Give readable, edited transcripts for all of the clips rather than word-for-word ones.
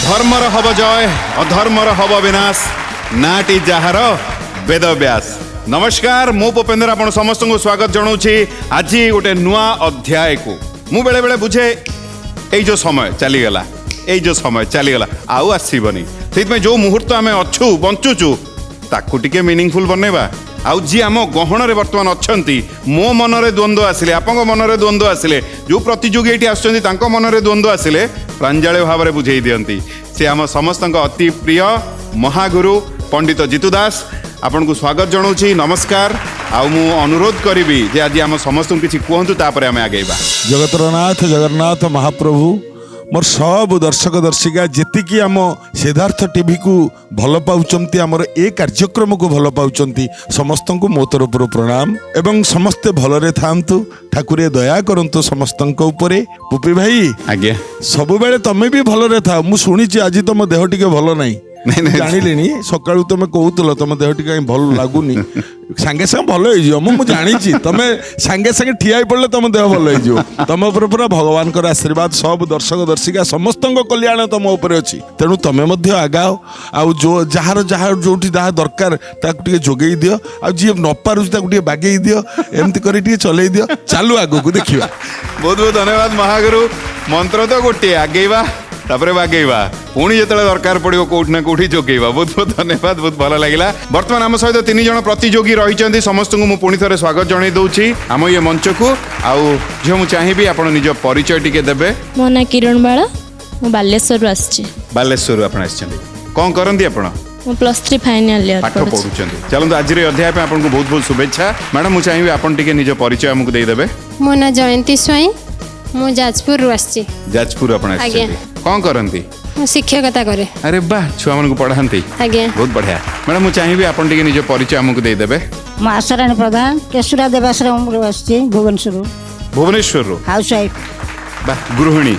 धर्मर hub जय अधर्मर hub विनाश नाटी जहार वेद व्यास। नमस्कार मु भूपेंद्र आपण समस्त को स्वागत जनाऊँगी आज गोटे नुआ अध्याय को मु बेले बेले बुझे ये जो समय चलीगला आउ आसबनी से जो मुहूर्त आम अच्छु बंचुचु ताकू टिके मीनिंगफुल बनवा आउ जी आम गहन बर्तमान अच्छा मो मनरे द्वंद्व आसिले आप मनरे द्वंद्व आसिले जो प्रतियोगी ये आसुँच मनरे द्वंद्व आसिले प्रांजल भाव में बुझे दियंती से आम समस्त अति प्रिय महागुरु पंडित जीतू दास आपन को स्वागत जनाऊँगी। नमस्कार आउ मु अनुरोध करी जे आज आम समस्त किसी कहतु तापर आम आगेबा। जगतरनाथ जगन्नाथ महाप्रभु मोर सब दर्शक दर्शिका जेतिकी आम सिद्धार्थ टीवी को भल पाउचंती आमर ए कार्यक्रम को भल पाउचंती समस्त को मो तरफ प्रणाम एवं समस्ते भलरे थांतु ठाकुरे दया करंतु समस्तंक उपरे। पुपी भाई आज्ञा सब बेले तमे भी भलरे था मु सुनिची आज तुम देह टिके भल नहीं जानी सकाळू तुम कहूल तुम देह टिके भल लगुनि सांगे सांगे भल हो मु जानी तुम सांगे सांगे ठिया पड़े तुम देह भल हो तुम उपर पूरा भगवान आशीर्वाद सब दर्शक दर्शिका समस्त कल्याण तुम उपर अच्छी तेणु तुम आगाओ आउ जो जार जहाँ जो दरकार ताकू जोगे दियो आ जी न पारे बागे दियो एमती कर चल दियो चालू आग को देखा। बहुत बहुत धन्यवाद महागुरु। मंत्र तो गोटे आगेवा तापर बागेवा पुणी जो दरकार पड़ो कौट ना कौटी जोगेवा। बहुत बहुत धन्यवाद बहुत भल लगे। बर्तमान आम सहित 3 जन प्रतियोगी रही समस्त को पुणी थे स्वागत जन दूसरी आम ये मंच को आउ झील मुझे चाहिए आप निज परिचय टी देवे। मो ना किरण बाला बालेश्वर बालेश्वर आप कौन करती आप +3 फाइनल ईयर पाठ पढ़ुं। चलते आज अध्याय पे आपको बहुत बहुत शुभेच्छा। मैडम मुझे चाहिए आप निज परिचय आमको देदेवे। मो ना जयंती स्वाई मु जाजपुर जाजपुर आप कौन करती शिक्षकता करे। अरे वाह छुआ मन को पढ़ाती बहुत बढ़िया। मैडम मुझे चाहिए आप निज परिचय आमको देदेवे। मु आशाराणी प्रधान केशुरा देवाश्रम भुवनेश्वर हाउस वाइफ वाह गृहिणी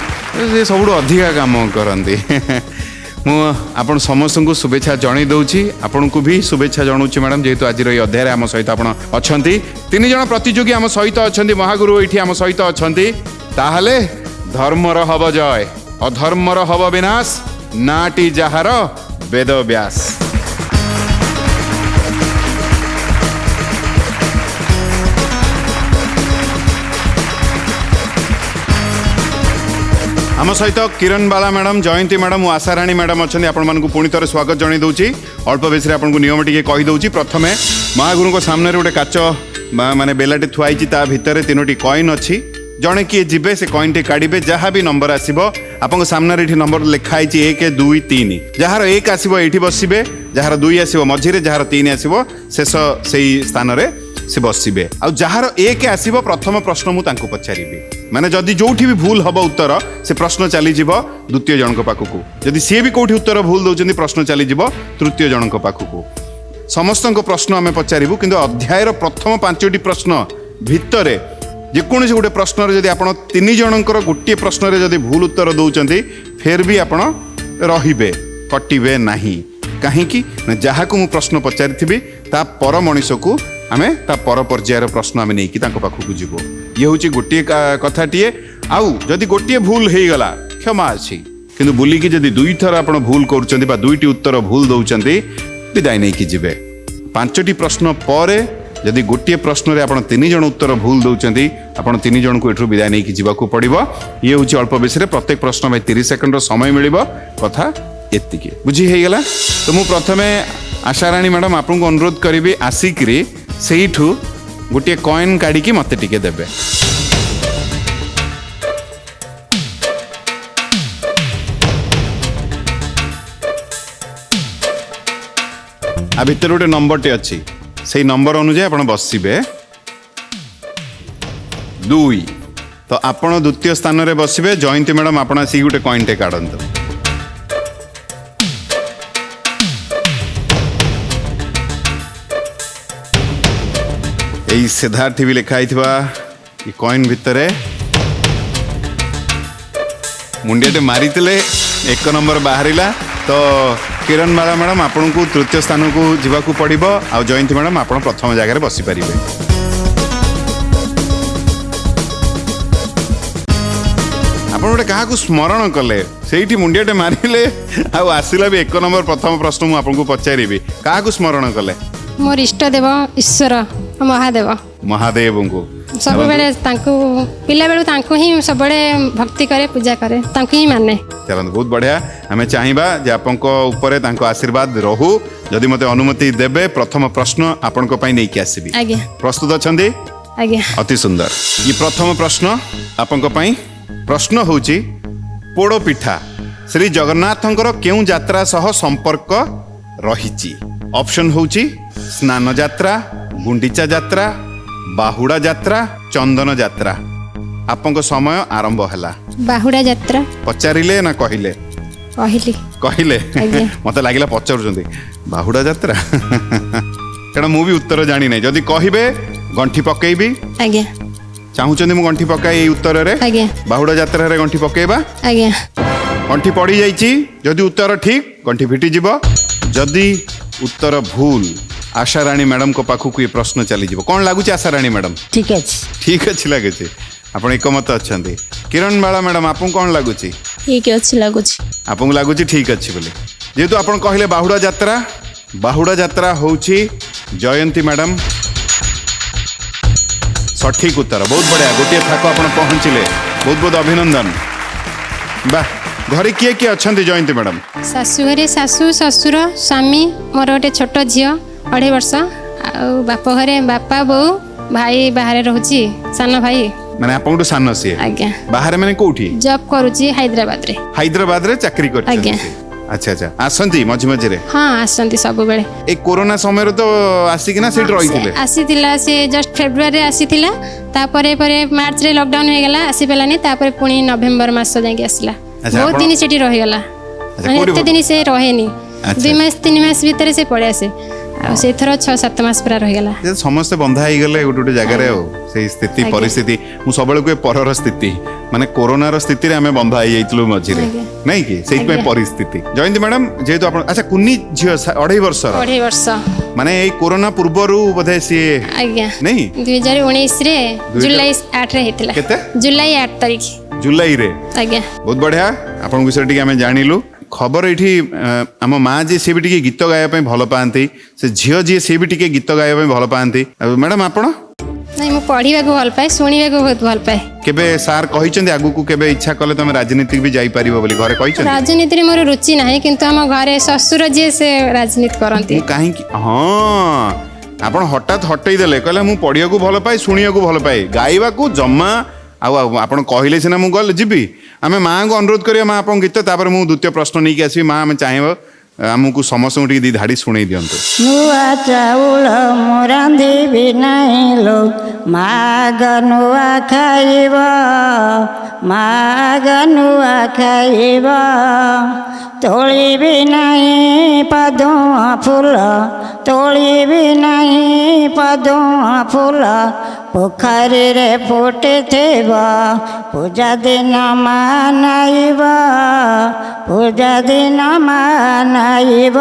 से सब अधिका काम करती मुझ समस्त को शुभेच्छा जन दूची आपण को भी शुभेच्छा जनाऊँ मैडम जेहेतु आज अध्याय आम सहित आप 3 जन प्रतियोगी आम सहित अच्छा महागुरु ये आम सहित अच्छा ताहले धर्मर हब जय अधर्मर हब विनाश नाटी जहार वेद व्यास। आम सहित किरण बाला मैडम जयंती मैडम और आशाराणी मैडम अच्छा आपण पुणी थे स्वागत जन दूसरी। अल्प बेस आपको नियम टी कहीदे। प्रथम महागुरु को सामने गोटे काच माने बेलाटे थुआई ता भितर 3टी कॉइन अच्छी जड़े किए जीवे से कॉइन टी काढ़े जहाँ भी नंबर आसो आप सामने ये नंबर लिखाई 1 2 3 जार 1 आसो ये बसवे जार 2 आसो मझे जार 3 आसो शेष से स्थान से बसवे आ जार 1 आसो प्रथम प्रश्न मुझे पचारि माने जदि जोठी भी भूल हम उत्तर से प्रश्न चली द्वितीय जन पाखक जदि सी भी कौटी उत्तर भूल दौरान प्रश्न चली तृतीय जन पाखक समस्त प्रश्न आम पचारू कि अध्यायर प्रथम 5टी प्रश्न भितर जेकोसी गोटे प्रश्न जदि आप 3 जनकर गोटे प्रश्न जदि भूल उत्तर दौरान फिर भी आप रे कटे ना कहीं जहाँ को मुझे प्रश्न पचारि ता पर मनीष को आम ता पर पर्यायर प्रश्न आम नहीं पाखक जीव ये हूँ गोटे कथाटीए आउ जदि गोटे भूल हो गला क्षमा अच्छी किंतु बुलिकी जदि 2 थर आप भूल कर 2टी उत्तर भूल दौरान विदाय नहीं कि जीवे 5टी प्रश्न पर जदि गोटे प्रश्न रे आप 3 जन उत्तर भूल दौरान आप 3 जन को एठू विदाय नहीं कि जीवाकू पड़ो। ये हूँ अल्प बेस प्रत्येक प्रश्न में 30 सेकंड समय मिल कथा एतिकी बुझी हो गला। तो मु प्रथमे आशाराणी मैडम आपको अनुरोध करी आसिक्री से गोटे कॉइन काढ़ी मत टिके देबे। आ भितर गोटे नंबर टे अच्छी से नंबर अनुसार आप बसवे 2 तो आपण द्वितीय स्थान में बसवे। जयंती मैडम आप गोटे कॉइन टे काढ़ंतु। यही सिद्धार्थ टीवी लिखाई कॉइन भितर मुंडियाटे मारी 1 नंबर बाहर तो किरण बाला मैडम आपन को तृतीय स्थान को जीवाकू पड़ो आ जयंती मैडम आप प्रथम जगह बसीपारे। आप ଗୋଟେ କାହାକୁ ସ୍ମରଣ କଲେ ସେଇଠି ମୁଣ୍ଡିଆଟେ ମାରିଲେ ଆଉ ଆସିଲା ବି 1 ନମ୍ବର ପ୍ରଥମ ପ୍ରଶ୍ନ ମୁଁ ଆପଣଙ୍କୁ ପଚାରିବି କାହାକୁ ସ୍ମରଣ କଲେ ମୋର ଇଷ୍ଟ ଦେବ ଈଶ୍ୱର ମହାଦେବ ମହାଦେବଙ୍କୁ ସବୁବେଳେ ତାଙ୍କୁ ପିଲାବେଳୁ ତାଙ୍କୁ ହିଁ ସବୁବେଳେ ଭକ୍ତି କରେ ପୂଜା କରେ ତାଙ୍କୁ ହିଁ ମାନେ ଚାଲନ୍ତୁ ବହୁତ ବଢିଆ ଆମେ ଚାହିଁବା ଯେ ଆପଣଙ୍କ ଉପରେ ତାଙ୍କ ଆଶୀର୍ବାଦ ରହୁ ଯଦି ମୋତେ ଅନୁମତି ଦେବେ ପ୍ରଥମ ପ୍ରଶ୍ନ ଆପଣଙ୍କ ପାଇଁ ନେଇକି ଆସିବି ଆଜ୍ଞା ପ୍ରସ୍ତୁତ ଅଛନ୍ତି ଆଜ୍ଞା ଅତି ସୁନ୍ଦର ये प्रथम प्रश्न आपंक पई प्रश्न होची पोड़ पिठा श्री जगन्नाथंकर केउ यात्रा सह संपर्क रहिची ऑप्शन होची स्नान यात्रा गुंडीचा यात्रा बाहुड़ा यात्रा चंदन यात्रा आपंक समय आरंभ हला बाहुड़ा यात्रा पचारिले ना कहिले कहली कहिले आज्ञा। मते लागिला पचारुचंदी बाहुड़ा यात्रा कारण मु भी उत्तर जानी नै जदी कहिबे गंठी पकेइबी आज्ञा चाहूचंदी मु गंठी पकाई एई उत्तर रे आज्ञा बाहुड़ा यात्रा रे गंठी पकेइबा आज्ञा गंठी पड़ी जाइची जदि उत्तर ठीक गंठी फिटी जीव जदि उत्तर भूल आशा रानी मैडम को पाखु ये प्रश्न चली जीव कौन लागुची आशा रानी मैडम ठीक अछि ठीक अच्छी लगे आपण एकमत अच्छा किरण बाला मैडम आपको कौन लगुची ठीक अच्छी लगुच आपको लगुची ठीक अच्छी बोली जेहेतु आप कहले बाहुड़ा यात्रा होची जयंती मैडम सठिक उत्तर बहुत बढ़िया गोटे थाक आप पहुँचले बहुत बहुत अभिनंदन वाह घरे किए किए अच्छा जयंती मैडम शाशु घरे शाशु शशुर स्वामी मोर गोटे छोट झील 2.5 वर्ष बाप घरे बापा बो भाई बाहर रोची सान भाई माने आपन सान सी आज्ञा बाहर माने कोठी जॉब करूची हैदराबाद रे चाकरी कर आज्ञा। अच्छा अच्छा आसंती मझी मझी रे हाँ आसती सब बेले ए कोरोना समय रे तो आसिकिना सेठ रहिथिले आसीथिला से जस्ट फेब्रुआरी आसीथिला तापरे परे मार्च रे लॉकडाउन हो गला आसी पेलानी तापरे पुणी नवेम्बर मास जाके आसला अच्छा, बहुत आपण- दिन सेठी रहि गला कोडी एते दिन से रहेनी अच्छा। 2 मास 3 मास भीतर से पळे आसे आ से थरो 6-7 मास पूरा रहि गला जे समस्त बंधा ही गले गोटे गोटे जगह रे हो से स्थिति आज्ञा। परिस्थिति मु सबले को परर स्थिति माने कोरोना रो स्थिति रे हमें बंधा ही जाइतलु मझी रे आज्ञा। नहीं कि सेहि पे आज्ञा। परिस्थिति जयंती मैडम जेहेतु आपण अच्छा कुन्नी झियो 2.5 वर्ष 2.5 वर्ष माने ए कोरोना पूर्वरु बोधे सी आज्ञा नहीं 2019 रे जुलाई 8 रे हेतिला केते? जुलाई 8 तारीख जुलाई रे आज्ञा बहुत बढ़िया आपण विषय टी आम जानिलु खबर ये आम माँ जी सी भी टी गीत गाया भल पाती से झील जी सी भी टी गीत गाया भल पाती मैडम आपण नहीं मु पढ़िबा को भल पाए सुनिबा को बहुत भल पाए केबे सार कहिचंदी आगु को केबे इच्छा कले तुम राजनीति भी जाई परिबो बोली घरे कहिचंदी राजनीति रे मोर रुचि नाही किंतु हम घरे ससुर जे से राजनीति करंती मु काहे कि हां आपण हठात हटई देले कहले मु पढ़िया को भल पाए सुनिया को भल पाए गाइबा को जम्मा आपण कहले सिना मु गल जीबी आमे माँ को अनुरोध करिया माँ आपन गीत तापर मु द्वितीय प्रश्न नहीं कि आसी माँ आमे चाहेबो आमको समस्त दी धाड़ी शुणे दिंतु नुआ चाउल मु रांधिबि नाही लो माग नुआ खाइब माग नुआ खाइब तोलिबि नाही पदुआ फूल तोलिबि नाही पदुआ फूल पोखरी रे फुटिथिब पूजा दिन मानाइब पूजा दिन मानाइब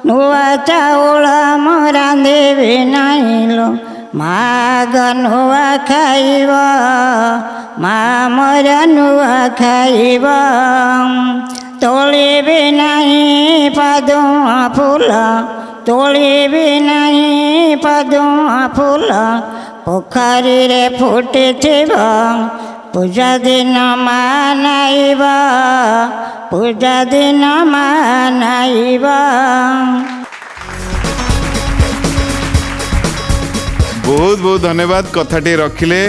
नुआ चाउल मु रांधिबि नाही लो माग नुआ खाइब मा मोर नुआ खाइब तोलिबि नाही पदुआ फूल तोलिबि नाही पदुआ फूल पोखरी रे फुटिथिब पूजा दिन मानाइब पूजा दिन मानाइब बहुत बहुत धन्यवाद कथाटी रखिले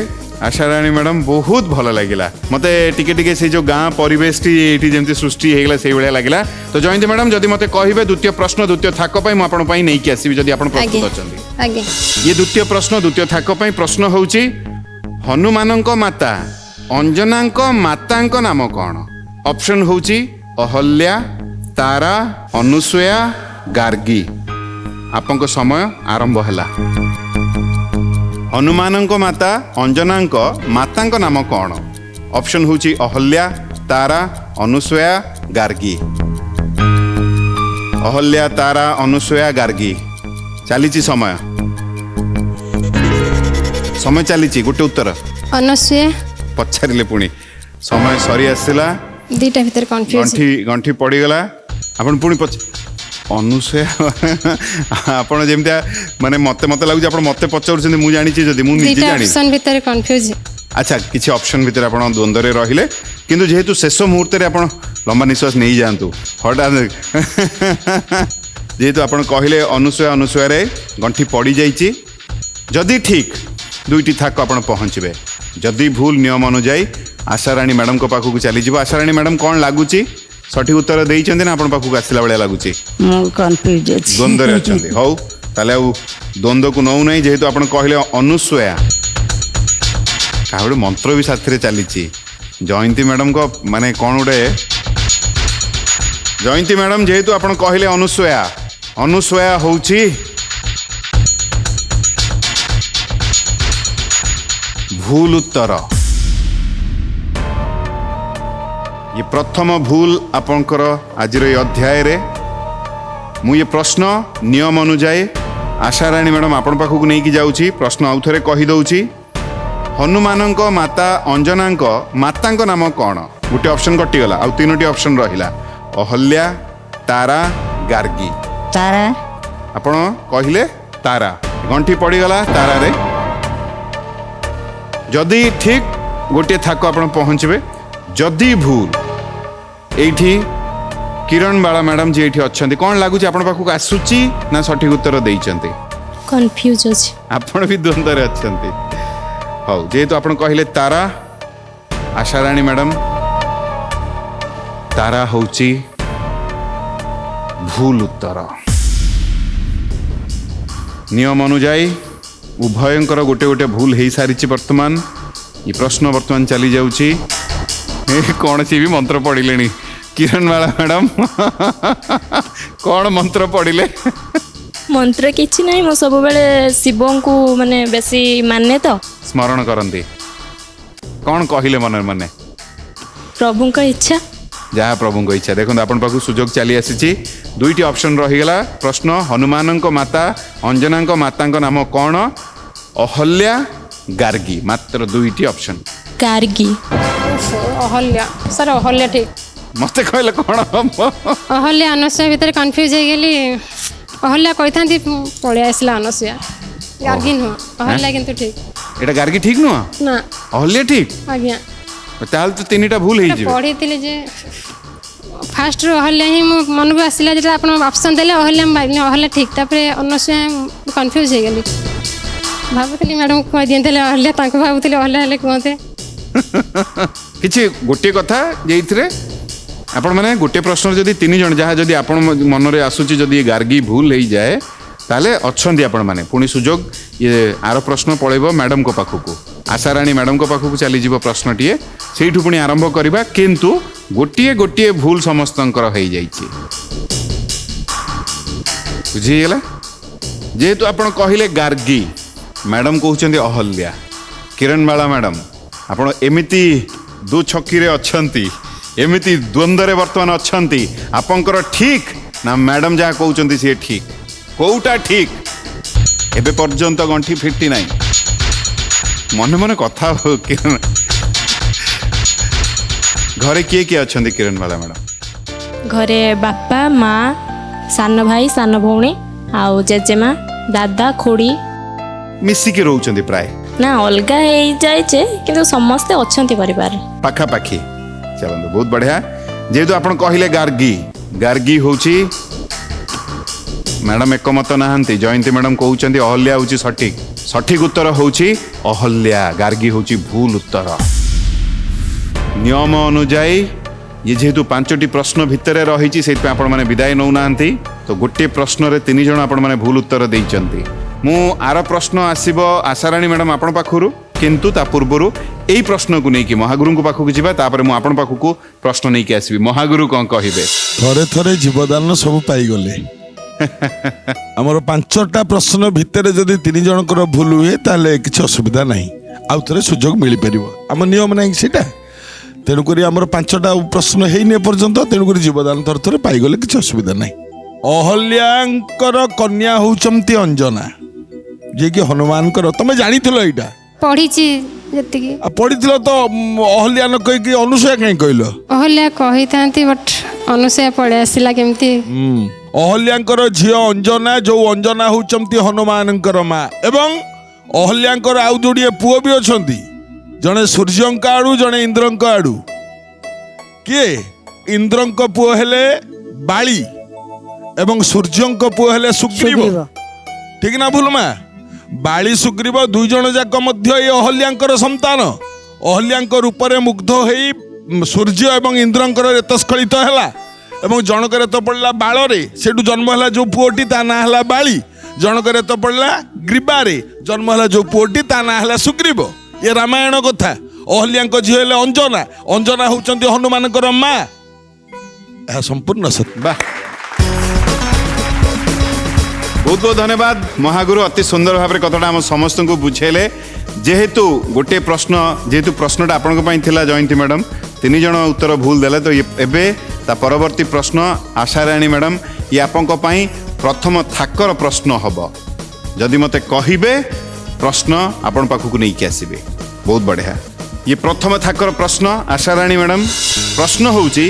आशा रानी मैडम बहुत भल लगिला मते टिके टिके से जो गाँ परिवेश टी जेमती सृष्टि हेगला से भाया लगिला तो जयंती मैडम जदि मते कहिबे द्वितीय प्रश्न द्वितीय थाक पई म आपन पई नै कि आसीबी जदि आपन प्रस्तुत अछंती आज्ञा ये द्वितीय प्रश्न द्वितीय थाक पई प्रश्न होउची हनुमानंक माता अंजनांक मातांक नाम कौन ऑप्शन होउची अहल्या तारा अनुसया गार्गी आपन समय आरंभ हला हनुमानंक माता अंजनांक मातांक नाम कौन ऑप्शन होउची अहल्या तारा अनुसया गार्गी अहल्या तारा अनुसया गार्गी चलीची समय समय चलीची गोटे उत्तर अनुसया पचारे पुणी समय सरी आसला दुईटा भितर कन्फ्यूज गंठी गंठी पड़गला आपण पुणी पच अनुसया आपण जेमती माने मते मते लागु आपण मते पचार मु जानी जदि मु निजे दुईटा जानी ऑप्शन भितर कन्फ्यूज अच्छा किसी ऑप्शन भितर आपण द्वंद्व रे रहिले किंतु जेहेतु शेष मुहूर्त रे आपण लंबा निश्वास नहीं जातु हठात जेहेतु आपण कहले अनुसया अनुसया रे गंठी पड़ी जाइछि जदि ठीक दुईटी थाक आपण पहुँचबे जदि भूल नियम अनुଯାयी आशाराणी मैडम को पाखक चली जाव आशाराणी मैडम कौन लगुच सठिक उत्तर देइछन्ति ना आपण पाखक आसला बेले लगुच ମୁଁ କନଫ୍ୟୁଜ୍ ଅଛି द्वंद्व रे अछन्ति हौ ताले आ द्वंद्व को नौ नहीं जेहेतु आपण कहले अनुसया का गोटे मंत्र भी साथी रे चली जयंती मैडम को माने कौन गोटे जयंती मैडम जेहेतु आपण कहले अनुसया अनुसया होउछि भूल उत्तर ये प्रथम भूल आपणकर आज अध्याय रे मु ये प्रश्न नियम अनुଯାयी आशाराणी मैडम आपण पाखक नहीं कि जाउछि प्रश्न आउ थरे कहि दउछि हनुमानंक माता अंजनांक मातांक नाम कौन गोटे ऑप्शन कटिगला आउ तीनोटी ऑप्शन रहिला अहल्या तारा गार्गी ତାରା आपण कहिले तारा गंठी पड़गला तारा रे जदि ठीक गोटे थाक आपण पहुँचबे जदि भूल एठी किरण बाला मैडम जी एठी अच्छंती कौन लागुच आपण पाखक आसुची ना सठिक उत्तर देइचंती कन्फ्यूज अछि आपण भी द्वंद्व रे अच्छंती हौ जेहेतु आपण कहले तारा आशाराणी मैडम तारा होची भूल उत्तर नियम अनुଯାयी उभयंकर गोटे गोटे भूल हो सारी वर्तमान ये प्रश्न वर्तमान चली जाऊँगी कौन सी भी मंत्र पढ़िले किरण बाला मैडम कौन मंत्र पढ़िले मंत्र किछि नाही मो सब बेले शिवं को माने बेसी माने तो स्मरण करती कौन कहले मन मने प्रभु का इच्छा जहाँ प्रभु को इच्छा देखो आपण पाखु सुजोग चली आसी दुईटी ऑप्शन रहीगला प्रश्न हनुमान माता अंजना माता नाम कौन अहल्या गार्गी मात्र दुईटी ऑप्शन गार्गी अहल्या सर अहल्या ठीक मते कहले कौन हम अहल्या अनुसया भितर कन्फ्यूज हो गली अहल्या कही था पलि आसला अनुसया गार्गी नुह अहल्या किंतु ठीक एटा गार्गी ठीक नुह ना अहल्या ठीक आज्ञा ताल तो तीनटा भूल हो पढ़ी जे फास्ट रू अहल्या ही मन को आसला जो आप ऑप्शन देले अहल्या अहल्या ठीक तापर अनुसया कन्फ्यूज हो गली भावुली मैडम कह दिए अहल्या भावुली अहल्या हेले कहते किछि गोटे कथा जेइथरे आपण माने गोटे प्रश्न जदि तीन जन जहाँ जदि आपण मन रे आसुची जदि गार्गी भूल हो जाए ताले अच्छी आपण माने पुणी सुजोग ये आर प्रश्न पड़ेबो मैडम को पाखकू आशाराणी मैडम को पाखकू चली जीवो प्रश्नटीए सेठू पुणी आरंभ करबा किंतु गोटिए गोटिए भूल समस्तंकर हो जाइछि बुझीगला जेहेतु आपण कहिले गार्गी मैडम कहउचंदी अहल्या किरण बाला मैडम आपण एमिति दो छक्की रे अछंती एमिति द्वंद्व रे वर्तमान अछंती आपनकर ठीक ना मैडम जहाँ कहउचंदी से ठीक कोउटा ठीक एबे पर्यंत गंठी फिटी नाही मन मन कथा हो किरण घरे किए किए अछंती किरण बाला मैडम घरे बापा माँ सान भाई सान भौणी आउ जेजेमा दादा खोड़ी मिसिकी रहउचंदी प्राय ना अलगा हो जाए किंतु समस्ते अछंती परिवार पाखा पाखी चलंदु बहुत बढ़िया जेहेतु आपण कहिले गार्गी गार्गी होची मैडम एकमत नहांती जयंती मैडम कहउचंदी अहल्या होची सठिक सठिक उत्तर होची अहल्या गार्गी होची भूल उत्तर नियम अनुଯାयी ये जेहेतु पांचटी प्रश्न भितर रही से आपण माने विदाय नौ नांती तो गोटे प्रश्न रे तीन जण आपण माने भूल उत्तर देइचंती मु आर प्रश्न आसीबो आशाराणी मैडम आपण पाखरु किंतु ता पूर्वरु एई प्रश्न को नहीं कि महागुरु को पाखकू जीवा तापर मु आपण पाखकू प्रश्न नहीं कि आसीबी महागुरु कोन कहिबे थरे थरे जीवदान सब पाई गले हमर पांचटा प्रश्न भितर जदि तीन जनकर भूल हुए ताले किछ असुविधा नहीं आउ थरे सुजोग मिली परिबो हम नियम नहीं सेटा तेणुकरी आमर पांचटा प्रश्न है पर्यंत तेणुकरी जीवदान थर थरे पाई गले किछ असुविधा नहीं अहल्याकर कन्या होचंती अंजना जे कि हनुमान तुम जानी यहाँ ପଢ଼ିଛି ଯେତିକି। ପଢିଥିଲ ତ ଅହଲ୍ୟା ନ କହିକି ଅନୁସୂୟା କାହିଁ କହିଲ? ଅହଲ୍ୟା କହିଥାନ୍ତି ବଟ୍ ଅନୁସୂୟା ପଳେଇ ଆସିଲା କେମିତି। ଅହଲ୍ୟାଙ୍କର ଝିଅ ଅଞ୍ଜନା, ଯୋଉ ଅଞ୍ଜନା ହଉଛନ୍ତି ହନୁମାନଙ୍କର ମା, ଏବଂ ଅହଲ୍ୟାଙ୍କର ଆଉ ଯୋଡ଼ିଏ ପୁଅ ବି ଅଛନ୍ତି, ଜଣେ ସୂର୍ଯ୍ୟଙ୍କ ଆଡୁ ଜଣେ ଇନ୍ଦ୍ରଙ୍କ ଆଡୁ। କିଏ? ଇନ୍ଦ୍ରଙ୍କ ପୁଅ ହେଲେ ବାଳି ଏବଂ ସୂର୍ଯ୍ୟଙ୍କ ପୁଅ ହେଲେ ସୁଗ୍ରୀବ। ସୁଗ୍ରୀବ। ଠିକ ନା ଭୁଲ ମା? ବାଳି ସୁଗ୍ରୀବ ଦୁଇ ଜଣ ଯାକ ମଧ୍ୟ ଏ ଅହଲ୍ୟାଙ୍କର ସନ୍ତାନ। ଅହଲ୍ୟାଙ୍କ ରୂପରେ ମୁଗ୍ଧ ହେଇ ସୂର୍ଯ୍ୟ ଏବଂ ଇନ୍ଦ୍ରଙ୍କର ରେତସ୍ଖଳିତ ହେଲା ଏବଂ ଜଣକ ରେତ ପଡ଼ିଲା ବାଳରେ, ସେଠୁ ଜନ୍ମ ହେଲା ଯୋଉ ପୁଅଟି ତା ନାଁ ହେଲା ବାଳି। ଜଣକ ରେତ ପଡ଼ିଲା ଗ୍ରୀବାରେ, ଜନ୍ମ ହେଲା ଯୋଉ ପୁଅଟି ତା ନାଁ ହେଲା ସୁଗ୍ରୀବ। ଏ ରାମାୟଣ କଥା। ଅହଲ୍ୟାଙ୍କ ଝିଅ ହେଲେ ଅଞ୍ଜନା, ଅଞ୍ଜନା ହଉଛନ୍ତି ହନୁମାନଙ୍କର ମା। ଏହା ସମ୍ପୂର୍ଣ୍ଣ ସତ୍ୟ। ବାহ, ବହୁତ ବହୁତ ଧନ୍ୟବାଦ ମହାଗୁରୁ, ଅତି ସୁନ୍ଦର ଭାବରେ କଥାଟା ଆମ ସମସ୍ତଙ୍କୁ ବୁଝେଇଲେ। ଯେହେତୁ ଗୋଟିଏ ପ୍ରଶ୍ନ, ଯେହେତୁ ପ୍ରଶ୍ନଟା ଆପଣଙ୍କ ପାଇଁ ଥିଲା ଜୟନ୍ତୀ ମ୍ୟାଡ଼ାମ୍, 3 ଜଣ ଉତ୍ତର ଭୁଲ ଦେଲେ, ତ ଏବେ ତା ପରବର୍ତ୍ତୀ ପ୍ରଶ୍ନ ଆଶାରାଣୀ ମ୍ୟାଡ଼ାମ୍, ଇଏ ଆପଣଙ୍କ ପାଇଁ ପ୍ରଥମ ଥାକର ପ୍ରଶ୍ନ ହବ। ଯଦି ମୋତେ କହିବେ ପ୍ରଶ୍ନ ଆପଣ ପାଖକୁ ନେଇକି ଆସିବେ। ବହୁତ ବଢ଼ିଆ। ଇଏ ପ୍ରଥମ ଥାକର ପ୍ରଶ୍ନ ଆଶାରାଣୀ ମ୍ୟାଡ଼ାମ୍। ପ୍ରଶ୍ନ ହେଉଛି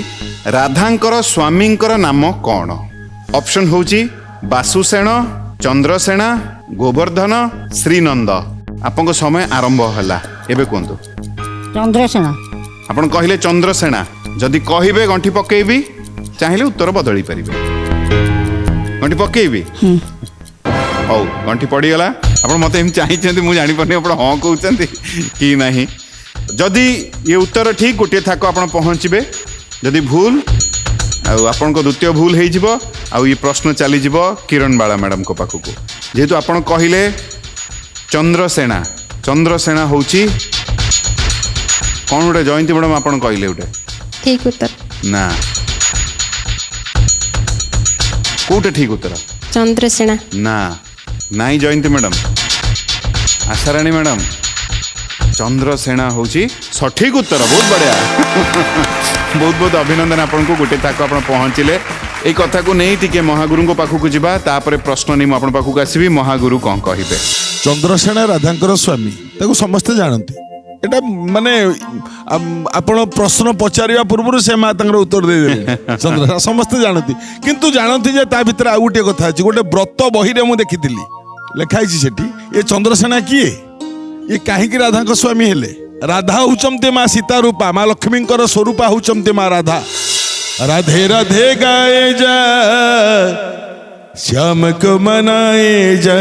ରାଧାଙ୍କର ସ୍ୱାମୀଙ୍କର ନାମ କ'ଣ? ଅପସନ୍ ହେଉଛି ବାସୁସେନ, ଚନ୍ଦ୍ରସେନ, ଗୋବର୍ଦ୍ଧନ, ଶ୍ରୀନନ୍ଦ। ଆପଣଙ୍କ ସମୟ ଆରମ୍ଭ ହେଲା, ଏବେ କୁହନ୍ତୁ। ଚନ୍ଦ୍ରସେନା। ଆପଣ କହିଲେ ଚନ୍ଦ୍ରସେନା। ଯଦି କହିବେ ଗଣ୍ଠି ପକେଇବି, ଚାହିଁଲେ ଉତ୍ତର ବଦଳି ପାରିବେ। ଗଣ୍ଠି ପକେଇବି? ହଉ, ଗଣ୍ଠି ପଡ଼ିଗଲା। ଆପଣ ମୋତେ ଏମିତି ଚାହିଁଛନ୍ତି, ମୁଁ ଜାଣିପାରୁନି ଆପଣ ହଁ କହୁଛନ୍ତି କି ନାହିଁ। ଯଦି ଇଏ ଉତ୍ତର ଠିକ୍, ଗୋଟିଏ ଥାକ ଆପଣ ପହଞ୍ଚିବେ। ଯଦି ଭୁଲ, ଆଉ ଆପଣଙ୍କ ଦ୍ୱିତୀୟ ଭୁଲ ହେଇଯିବ, ଆଉ ଇଏ ପ୍ରଶ୍ନ ଚାଲିଯିବ କିରଣ ବାଳା ମ୍ୟାଡ଼ାମଙ୍କ ପାଖକୁ। ଯେହେତୁ ଆପଣ କହିଲେ ଚନ୍ଦ୍ରସେନା, ଚନ୍ଦ୍ରସେନା ହେଉଛି କ'ଣ ଗୋଟେ ଜୟନ୍ତୀ ମ୍ୟାଡ଼ାମ ଆପଣ କହିଲେ ଗୋଟେ ଠିକ୍ ଉତ୍ତର। ନା, କୋଉଟା ଠିକ୍ ଉତ୍ତର? ଚନ୍ଦ୍ରସେନା। ନା, ନାଇଁ ଜୟନ୍ତୀ ମ୍ୟାଡ଼ାମ, ଆଶାରାଣୀ ମ୍ୟାଡ଼ାମ, ଚନ୍ଦ୍ରସେନା ହେଉଛି ସଠିକ୍ ଉତ୍ତର। ବହୁତ ବଢ଼ିଆ, ବହୁତ ବହୁତ ଅଭିନନ୍ଦନ ଆପଣଙ୍କୁ। ଗୋଟେ ଥାକ ଆପଣ ପହଞ୍ଚିଲେ। এই কথাକୁ ନେଇ ଟିକେ ମହାଗୁରୁଙ୍କ ପାଖକୁ ଯିବା, ତାପରେ ପ୍ରଶ୍ନ ନେଇ ମୁଁ ଆପଣଙ୍କ ପାଖକୁ ଆସିବି। ମହାଗୁରୁ କ'ଣ କହିବେ? ଚନ୍ଦ୍ରସେନା ରାଧାଙ୍କର ସ୍ୱାମୀ, ତାକୁ ସମସ୍ତେ ଜାଣନ୍ତି। এটা ମାନେ ଆପଣ ପ୍ରଶ୍ନ ପଚାରିବା ପୂର୍ବରୁ ସେ ମା ତାଙ୍କର ଉତ୍ତର ଦେଇଦେଲେ। ଚନ୍ଦ୍ରସେନା ସମସ୍ତେ ଜାଣନ୍ତି, କିନ୍ତୁ ଜାଣନ୍ତି ଯେ ତା ଭିତରେ ଆଉ ଗୋଟିଏ କଥା ଅଛି। ଗୋଟେ ବ୍ରତ ବହିରେ ମୁଁ ଦେଖିଥିଲି, ଲେଖା ହେଇଛି ସେଠି, ଏ ଚନ୍ଦ୍ରସେନା କିଏ, ଇଏ କାହିଁକି ରାଧାଙ୍କ ସ୍ୱାମୀ ହେଲେ? ରାଧା ହଉଛନ୍ତି ମା ସୀତା ରୂପା, ମା ଲକ୍ଷ୍ମୀଙ୍କର ସ୍ୱରୂପା ହଉଛନ୍ତି ମା ରାଧା। राधे राधे गाए जा, श्याम को मनाए जा।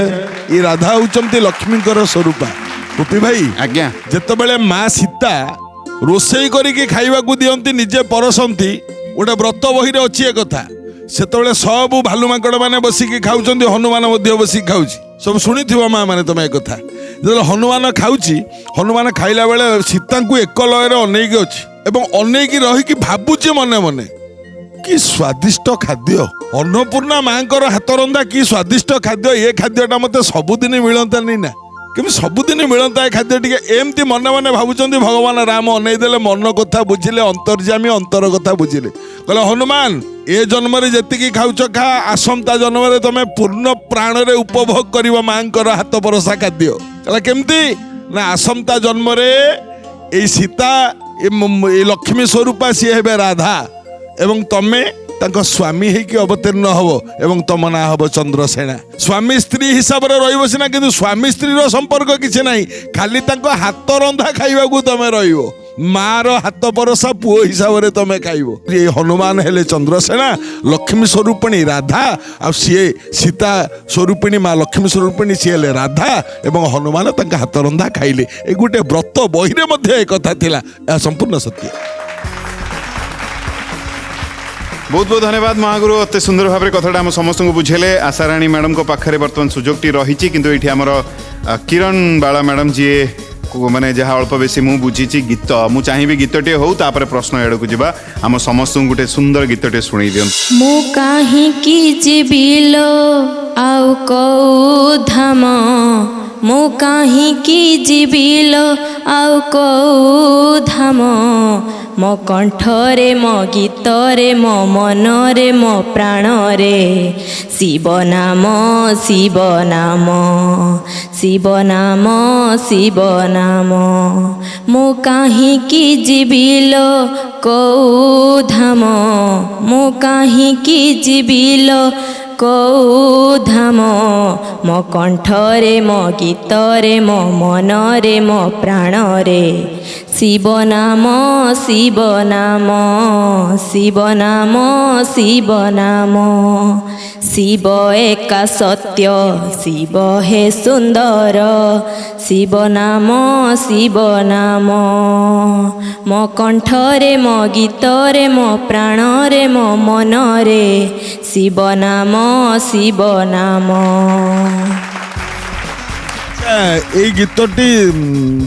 ये राधा होचंती लक्ष्मीଙ୍କର स्वरूपा। गोपी भाई आज्ञा, जेतेबेले माँ सीता रोषेई करिके खाइबाकू दियंती, निजे परसंती, गोटे व्रत बहिरे अछि ए कथा। सेतेबेले सब भालु माकड़ माने बसिके खाउचंती, हनुमान मध्य बसिके खाउची। सब शुणिथिबो माँ माने तमे ए कथा। जेतेबेले हनुमान खाउची, हनुमान खाइला बेले सीतांकू एक लयरे अनेकी अछि एवं अनेकी रहिकी भाबुची मने मने, कि स्वादिष्ट खाद्य। अन्नपूर्णा माँकर हाथ रंधा कि स्वादिष्ट खाद्य। ये खाद्यटा मत सबुदिन मिलता नहीं ना, कि सबुदिन मिलता है खाद्य टी। एमती मन मन भावुं भगवान राम अनेदेले, मन कथा बुझिले, अंतर्जामी अंतर कथा बुझिले। कहले हनुमान, ए जन्म जी खाऊच खा, आसंता जन्म तुम पूर्ण प्राण रे उपभोग कर माँकर हाथ परसा खाद्य। कहला केमती ना, आसंता जन्म सीता लक्ष्मी स्वरूपा सी हे राधा, एवं तमे तांको स्वामी हेकि अवतीर्ण हब, एवं तम ना हब चंद्रसेना। स्वामी स्त्री हिसाब रे रहिबो सिना, किंतु स्वामी स्त्री रो संपर्क किछि नाही, खाली तांको हाथ रंधा खाइबाकू तमे रहिबो। मार हाथ परसा पुओ हिसाब रे तमे खाइबो। ये हनुमान हेले चंद्रसेना, लक्ष्मी स्वरूपिणी राधा, आ सीए सीता स्वरूपिणी माँ लक्ष्मी स्वरूपिणी सी हेले राधा, एवं हनुमान तांका हाथ रंधा खाइले। ए गुटे व्रत बहिरे मध्ये ए कथा थिला, ए संपूर्ण सत्य। बहुत बहुत धन्यवाद महागुरु, अति सुंदर भाव कथा आम समस्त को बुझेले। आशाराणी मैडम को पाखे बर्तमान सुजोगटी रही, किंतु ये आमर किरण बाला मैडम जी माने जहाँ अल्प बेसी मु बुझी गीत, मु चाहिए गीतटे हो, तापर प्रश्न एड़ को जीवा। आम समस्त गोटे सुंदर गीतटे शुणी दियंतु। मु काहे की जीविलो ଆଉ କୋଉ ଧାମ ମୁଁ କାହିଁକି ଯିବିଲ ଆଉ କୋଉ ଧାମ ମୋ କଣ୍ଠରେ ମୋ ଗୀତରେ ମୋ ମନରେ ମୋ ପ୍ରାଣରେ ଶିବ ନାମ ଶିବ ନାମ ଶିବ ନାମ ଶିବ ନାମ ମୁଁ କାହିଁକି ଯିବିଲ କୋଉ ଧାମ ମୁଁ କାହିଁକି ଯିବିଲ କୋଉ ଧାମ ମୋ କଣ୍ଠରେ ମୋ ଗୀତରେ ମୋ ମନରେ ମୋ ପ୍ରାଣରେ ଶିବ ନାମ ଶିବ ନାମ ଶିବ ନାମ ଶିବ ନାମ ଶିବ ଏକା ସତ୍ୟ ଶିବ ହେ ସୁନ୍ଦର ଶିବ ନାମ ଶିବ ନାମ ମୋ କଣ୍ଠରେ ମୋ ଗୀତରେ ମୋ ପ୍ରାଣରେ ମୋ ମନରେ ଶିବ ନାମ ଶିବ ନାମ। ଏଇ ଗୀତଟି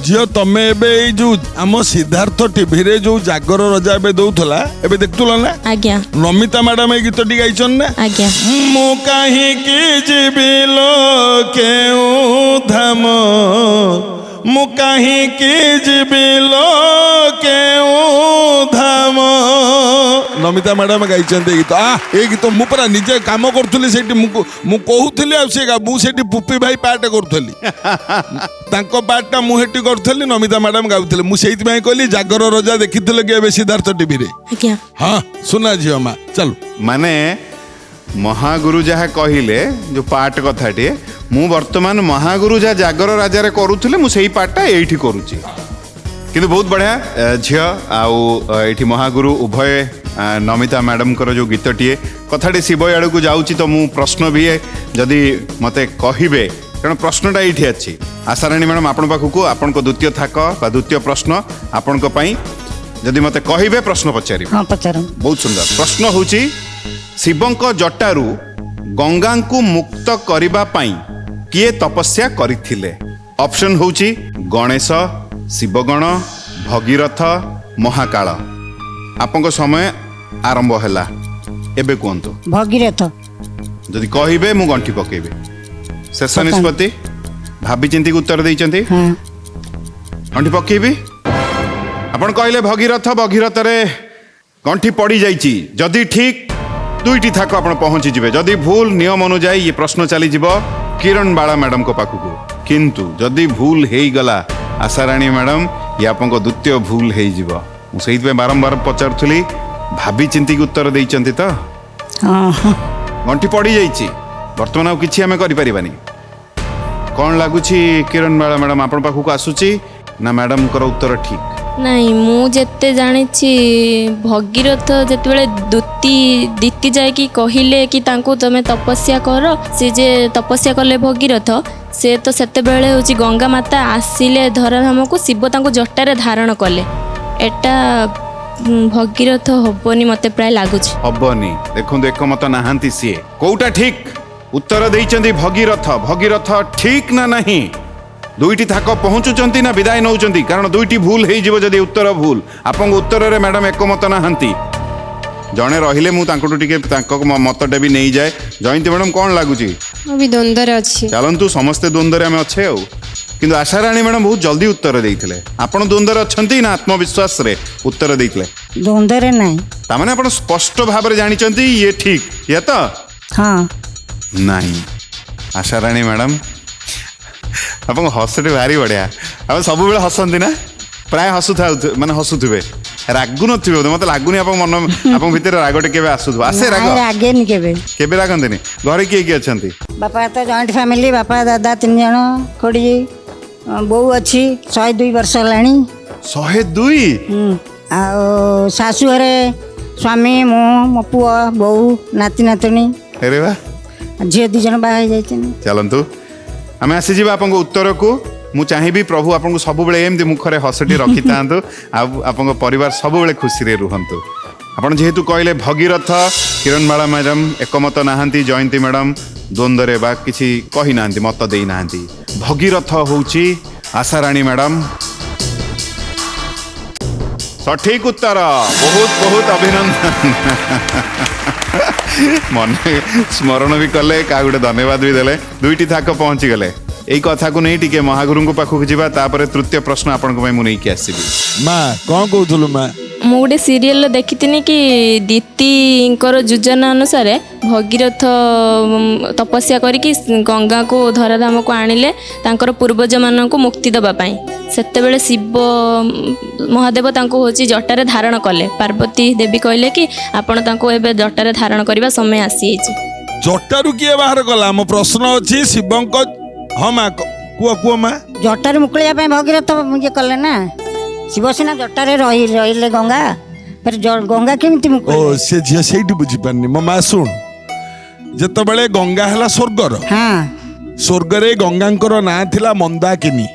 ଝିଅ ତମେ ଏବେ ଏଇ ଯୋଉ ଆମ ସିଦ୍ଧାର୍ଥ ଟିଭିରେ ଯୋଉ ଜାଗର ରଜା ଏବେ ଦଉଥିଲା ଏବେ ଦେଖୁଥିଲ ନା? ଆଜ୍ଞା ନମିତା ମ୍ୟାଡାମ ଏଇ ଗୀତଟି ଗାଇଛନ୍ ନା? ଆଜ୍ଞା ମୁଁ କାହିଁକି ଯିବି ଲୋ କେଉଁ ଧାମ ମୁଁ କାହିଁକି ଯିବି ଲୋ କେଉଁ ଧାମ ନମିତା ମ୍ୟାଡାମ ଗାଇଛନ୍ତି ଏଇ ଗୀତ ଏଇ ଗୀତ ମୁଁ ପରା ନିଜେ କାମ କରୁଥିଲି ସେଇଠି ମୁଁ କହୁଥିଲି ଆଉ ସେ ମୁଁ ସେଇଠି ପୁପି ଭାଇ ପାର୍ଟ କରୁଥିଲି ତାଙ୍କ ପାର୍ଟଟା ମୁଁ ସେଠି କରୁଥିଲି ନମିତା ମ୍ୟାଡାମ ଗାଉଥିଲେ ମୁଁ ସେଇଥିପାଇଁ କହିଲି ଜାଗର ରଜା ଦେଖିଥିଲେ କି ଏବେ ସିଦ୍ଧାର୍ଥ ଟିଭିରେ ଆଜ୍ଞା ହଁ ସୁନା ଝିଅ ମା ଚାଲୁ ମାନେ ମହାଗୁରୁ ଯାହା କହିଲେ ଯୋଉ ପାର୍ଟ କଥାଟିଏ ମୁଁ ବର୍ତ୍ତମାନ ମହାଗୁରୁ ଯାହା ଜାଗର ରାଜାରେ କରୁଥିଲେ ମୁଁ ସେଇ ପାର୍ଟଟା ଏଇଠି କରୁଛି କିନ୍ତୁ ବହୁତ ବଢ଼ିଆ ଝିଅ ଆଉ ଏଇଠି ମହାଗୁରୁ ଉଭୟ ନମିତା ମ୍ୟାଡ଼ାମଙ୍କର ଯେଉଁ ଗୀତଟିଏ କଥାଟି ଶିବ ଆଡ଼କୁ ଯାଉଛି ତ ମୁଁ ପ୍ରଶ୍ନ ବି ଯଦି ମୋତେ କହିବେ କାରଣ ପ୍ରଶ୍ନଟା ଏଇଠି ଅଛି ଆଶାରାଣୀ ମ୍ୟାଡ଼ାମ ଆପଣଙ୍କ ପାଖକୁ ଆପଣଙ୍କ ଦ୍ୱିତୀୟ ଥାକ ବା ଦ୍ୱିତୀୟ ପ୍ରଶ୍ନ ଆପଣଙ୍କ ପାଇଁ ଯଦି ମୋତେ କହିବେ ପ୍ରଶ୍ନ ପଚାରିବେ ହଁ ପଚାର ବହୁତ ସୁନ୍ଦର ପ୍ରଶ୍ନ ହେଉଛି ଶିବଙ୍କ ଜଟାରୁ ଗଙ୍ଗାଙ୍କୁ ମୁକ୍ତ କରିବା ପାଇଁ କିଏ ତପସ୍ୟା କରିଥିଲେ ଅପସନ୍ ହେଉଛି ଗଣେଶ ଶିବଗଣ ଭଗୀରଥ ମହାକାଳ ଆପଣଙ୍କ ସମୟ ଆରମ୍ଭ ହେଲା ଏବେ କୁହନ୍ତୁ ଭଗୀରଥ ଯଦି କହିବେ ମୁଁ ଗଣ୍ଠି ପକେଇବି ଶେଷ ନିଷ୍ପତ୍ତି ଭାବି ଚିନ୍ତିକି ଉତ୍ତର ଦେଇଛନ୍ତି ହଁ ଗଣ୍ଠି ପକେଇବି ଆପଣ କହିଲେ ଭଗୀରଥ ଭଗୀରଥରେ ଗଣ୍ଠି ପଡ଼ିଯାଇଛି ଯଦି ଠିକ୍ ଦୁଇଟି ଥାକ ଆପଣ ପହଞ୍ଚିଯିବେ ଯଦି ଭୁଲ ନିୟମ ଅନୁଯାୟୀ ଇଏ ପ୍ରଶ୍ନ ଚାଲିଯିବ କିରଣ ବାଳା ମ୍ୟାଡ଼ାମଙ୍କ ପାଖକୁ କିନ୍ତୁ ଯଦି ଭୁଲ ହେଇଗଲା ଆଶାରାଣୀ ମ୍ୟାଡ଼ାମ ଇଏ ଆପଣଙ୍କ ଦ୍ୱିତୀୟ ଭୁଲ ହେଇଯିବ ମୁଁ ସେଇଥିପାଇଁ ବାରମ୍ବାର ପଚାରୁଥିଲି ଭାବି ଚିନ୍ତିକି ଉତ୍ତର ଦେଇଛନ୍ତି ତ ହଁ ଗଣ୍ଠି ପଡ଼ିଯାଇଛି ବର୍ତ୍ତମାନ ଆଉ କିଛି ଆମେ କରିପାରିବାନି କ'ଣ ଲାଗୁଛି କିରଣ ବାଳା ମ୍ୟାଡ଼ାମ ଆପଣଙ୍କ ପାଖକୁ ଆସୁଛି ନା ମ୍ୟାଡ଼ାମଙ୍କର ଉତ୍ତର ଠିକ୍ ନାଇଁ ମୁଁ ଯେତେ ଜାଣିଛି ଭଗୀରଥ ଯେତେବେଳେ ଦିତି ଯାଇକି କହିଲେ କି ତାଙ୍କୁ ତମେ ତପସ୍ୟା କର ସେ ଯେ ତପସ୍ୟା କଲେ ଭଗୀରଥ ସେ ତ ସେତେବେଳେ ହେଉଛି ଗଙ୍ଗା ମାତା ଆସିଲେ ଧରାଧାମକୁ ଶିବ ତାଙ୍କୁ ଜଟାରେ ଧାରଣ କଲେ ଏଟା ଭଗୀରଥ ହବନି ମତେ ପ୍ରାୟ ଲାଗୁଛି ହବନି ଦେଖନ୍ତୁ ଏକମତ ନାହାନ୍ତି ସିଏ କୋଉଟା ଠିକ୍ ଉତ୍ତର ଦେଇଛନ୍ତି ଭଗୀରଥ ଭଗୀରଥ ଠିକ୍ ନା ନାହିଁ ଦୁଇଟି ଥାକ ପହଞ୍ଚୁଛନ୍ତି ନା ବିଦାୟ ନେଉଛନ୍ତି କାରଣ ଦୁଇଟି ଭୁଲ ହେଇଯିବ ଯଦି ଉତ୍ତର ଭୁଲ ଆପଣଙ୍କ ଉତ୍ତରରେ ମ୍ୟାଡ଼ାମ ଏକମତ ନାହାନ୍ତି ଜଣେ ରହିଲେ ମୁଁ ତାଙ୍କଠୁ ଟିକେ ତାଙ୍କ ମତଟା ବି ନେଇଯାଏ ଜୟନ୍ତୀ ମ୍ୟାଡ଼ାମ କ'ଣ ଲାଗୁଛି ମୁଁ ବି ଦ୍ୱନ୍ଦ୍ୱରେ ଅଛି ଚାଲନ୍ତୁ ସମସ୍ତେ ଦ୍ୱନ୍ଦ୍ୱରେ ଆମେ ଅଛେ ଆଉ କିନ୍ତୁ ଆଶାରାଣୀ ମ୍ୟାଡ଼ାମ ବହୁତ ଜଲ୍ଦି ଉତ୍ତର ଦେଇଥିଲେ ଆପଣ ଦ୍ୱନ୍ଦ୍ୱରେ ଅଛନ୍ତି ନା ଆତ୍ମବିଶ୍ୱାସରେ ଉତ୍ତର ଦେଇଥିଲେ ଦ୍ୱନ୍ଦ୍ୱରେ ନାହିଁ ତାମାନେ ଆପଣ ସ୍ପଷ୍ଟ ଭାବରେ ଜାଣିଛନ୍ତି ଇଏ ଠିକ୍ ଇଏ ତ ହଁ ନାହିଁ ଆଶାରାଣୀ ମ୍ୟାଡ଼ାମ ଆପଣଙ୍କ ହସଟି ଭାରି ବଢ଼ିଆ ଆପଣ ସବୁବେଳେ ହସନ୍ତି ନା ପ୍ରାୟ ମାନେ ହସୁଥିବେ ରାଗୁ ନଥିବେ ବୋଧେ ମତେ ଲାଗୁନି ଆପଣଙ୍କ ମନ ଆପଣଙ୍କ ଭିତରେ ରାଗଟେ କେବେ ଆସୁଥିବ ଆସେ ରାଗ ରାଗେନି କେବେ ରାଗନ୍ତିନି ଘରେ କିଏ କିଏ ଅଛନ୍ତି ବାପା ତ ଜଏଣ୍ଟ ଫ୍ୟାମିଲି ବାପା ଦାଦା 3 ଜଣ ଖୋଡ଼ି ବୋଉ ଅଛି 102 ବର୍ଷ ହେଲାଣି 102 ଆଉ ଶାଶୁ ଘରେ ସ୍ୱାମୀ ମୁଁ ମୋ ପୁଅ ବୋଉ ନାତି ନାତୁଣୀ ଆରେ ବା ଝିଅ 2 ଜଣ ବାହା ହେଇଯାଇଛନ୍ତି ଚାଲନ୍ତୁ ଆମେ ଆସିଯିବା ଆପଣଙ୍କ ଉତ୍ତରକୁ ମୁଁ ଚାହିଁବି ପ୍ରଭୁ ଆପଣଙ୍କୁ ସବୁବେଳେ ଏମିତି ମୁଖରେ ହସଟି ରଖିଥାନ୍ତୁ ଆଉ ଆପଣଙ୍କ ପରିବାର ସବୁବେଳେ ଖୁସିରେ ରୁହନ୍ତୁ ଆପଣ ଯେହେତୁ କହିଲେ ଭଗୀରଥ କିରଣ ବାଳା ମ୍ୟାଡ଼ାମ ଏକମତ ନାହାନ୍ତି ଜୟନ୍ତୀ ମ୍ୟାଡ଼ାମ ଦ୍ୱନ୍ଦ୍ୱରେ ବା କିଛି କହିନାହାନ୍ତି ମତ ଦେଇନାହାନ୍ତି ଭଗୀରଥ ହେଉଛି ଆଶାରାଣୀ ମ୍ୟାଡ଼ାମ ସଠିକ ଉତ୍ତର ବହୁତ ବହୁତ ଅଭିନନ୍ଦନ ମନେ ସ୍ମରଣ ବି କଲେ, କାହା ଗୋଟେ ଧନ୍ୟବାଦ ବି ଦେଲେ, ଦୁଇଟି ଥାକ ପହଞ୍ଚି ଗଲେ। ଏଇ କଥାକୁ ନେଇ ଟିକେ ମହାଗୁରୁଙ୍କ ପାଖକୁ ଯିବା, ତାପରେ ତୃତୀୟ ପ୍ରଶ୍ନ ଆପଣଙ୍କ ପାଇଁ ମୁଁ ନେଇକି ଆସିବି। ମା କ'ଣ କହୁଥିଲୁ ମା? ମୁଁ ଗୋଟେ ସିରିଏଲ ଦେଖିଥିଲି କି ଦିତିଙ୍କର ଯୋଜନା ଅନୁସାରେ ଭଗୀରଥ ତପସ୍ୟା କରିକି ଗଙ୍ଗାକୁ ଧରାଧାମକୁ ଆଣିଲେ ତାଙ୍କର ପୂର୍ବଜମାନଙ୍କୁ ମୁକ୍ତି ଦେବା ପାଇଁ। ସେତେବେଳେ ଶିବ ମହାଦେବ ତାଙ୍କୁ ହେଉଛି ଜଟାରେ ଧାରଣ କଲେ। ପାର୍ବତୀ ଦେବୀ କହିଲେ କି ଆପଣ ତାଙ୍କୁ ଏବେ ଜଟାରେ ଧାରଣ କରିବା ସମୟ ଆସିଯାଇଛି। ଜଟାରୁ କିଏ ବାହାର କଲା? ଆମ ପ୍ରଶ୍ନ ଅଛି ଶିବଙ୍କ। ହଁ ମା କୁହ ମା। ଜଟାରୁ ମୁକୁଳିବା ପାଇଁ ଭଗୀରଥ ଇଏ କଲେ ନା। ଶିବସେନା ଜଟାରେ ରହିଲେ ଗଙ୍ଗା, ଫେର ଗଙ୍ଗା କେମିତି ଓ ମୁକୁଳିଲେ? ସେ ଝିଅ ସେଇଠି ବୁଝିପାରୁନି। ମୋ ମା ଶୁଣ, ଯେତେବେଳେ ଗଙ୍ଗା ହେଲା ସ୍ୱର୍ଗର, ହଁ ସ୍ୱର୍ଗରେ ଗଙ୍ଗାଙ୍କର ନାଁ ଥିଲା ମନ୍ଦାକିନୀ।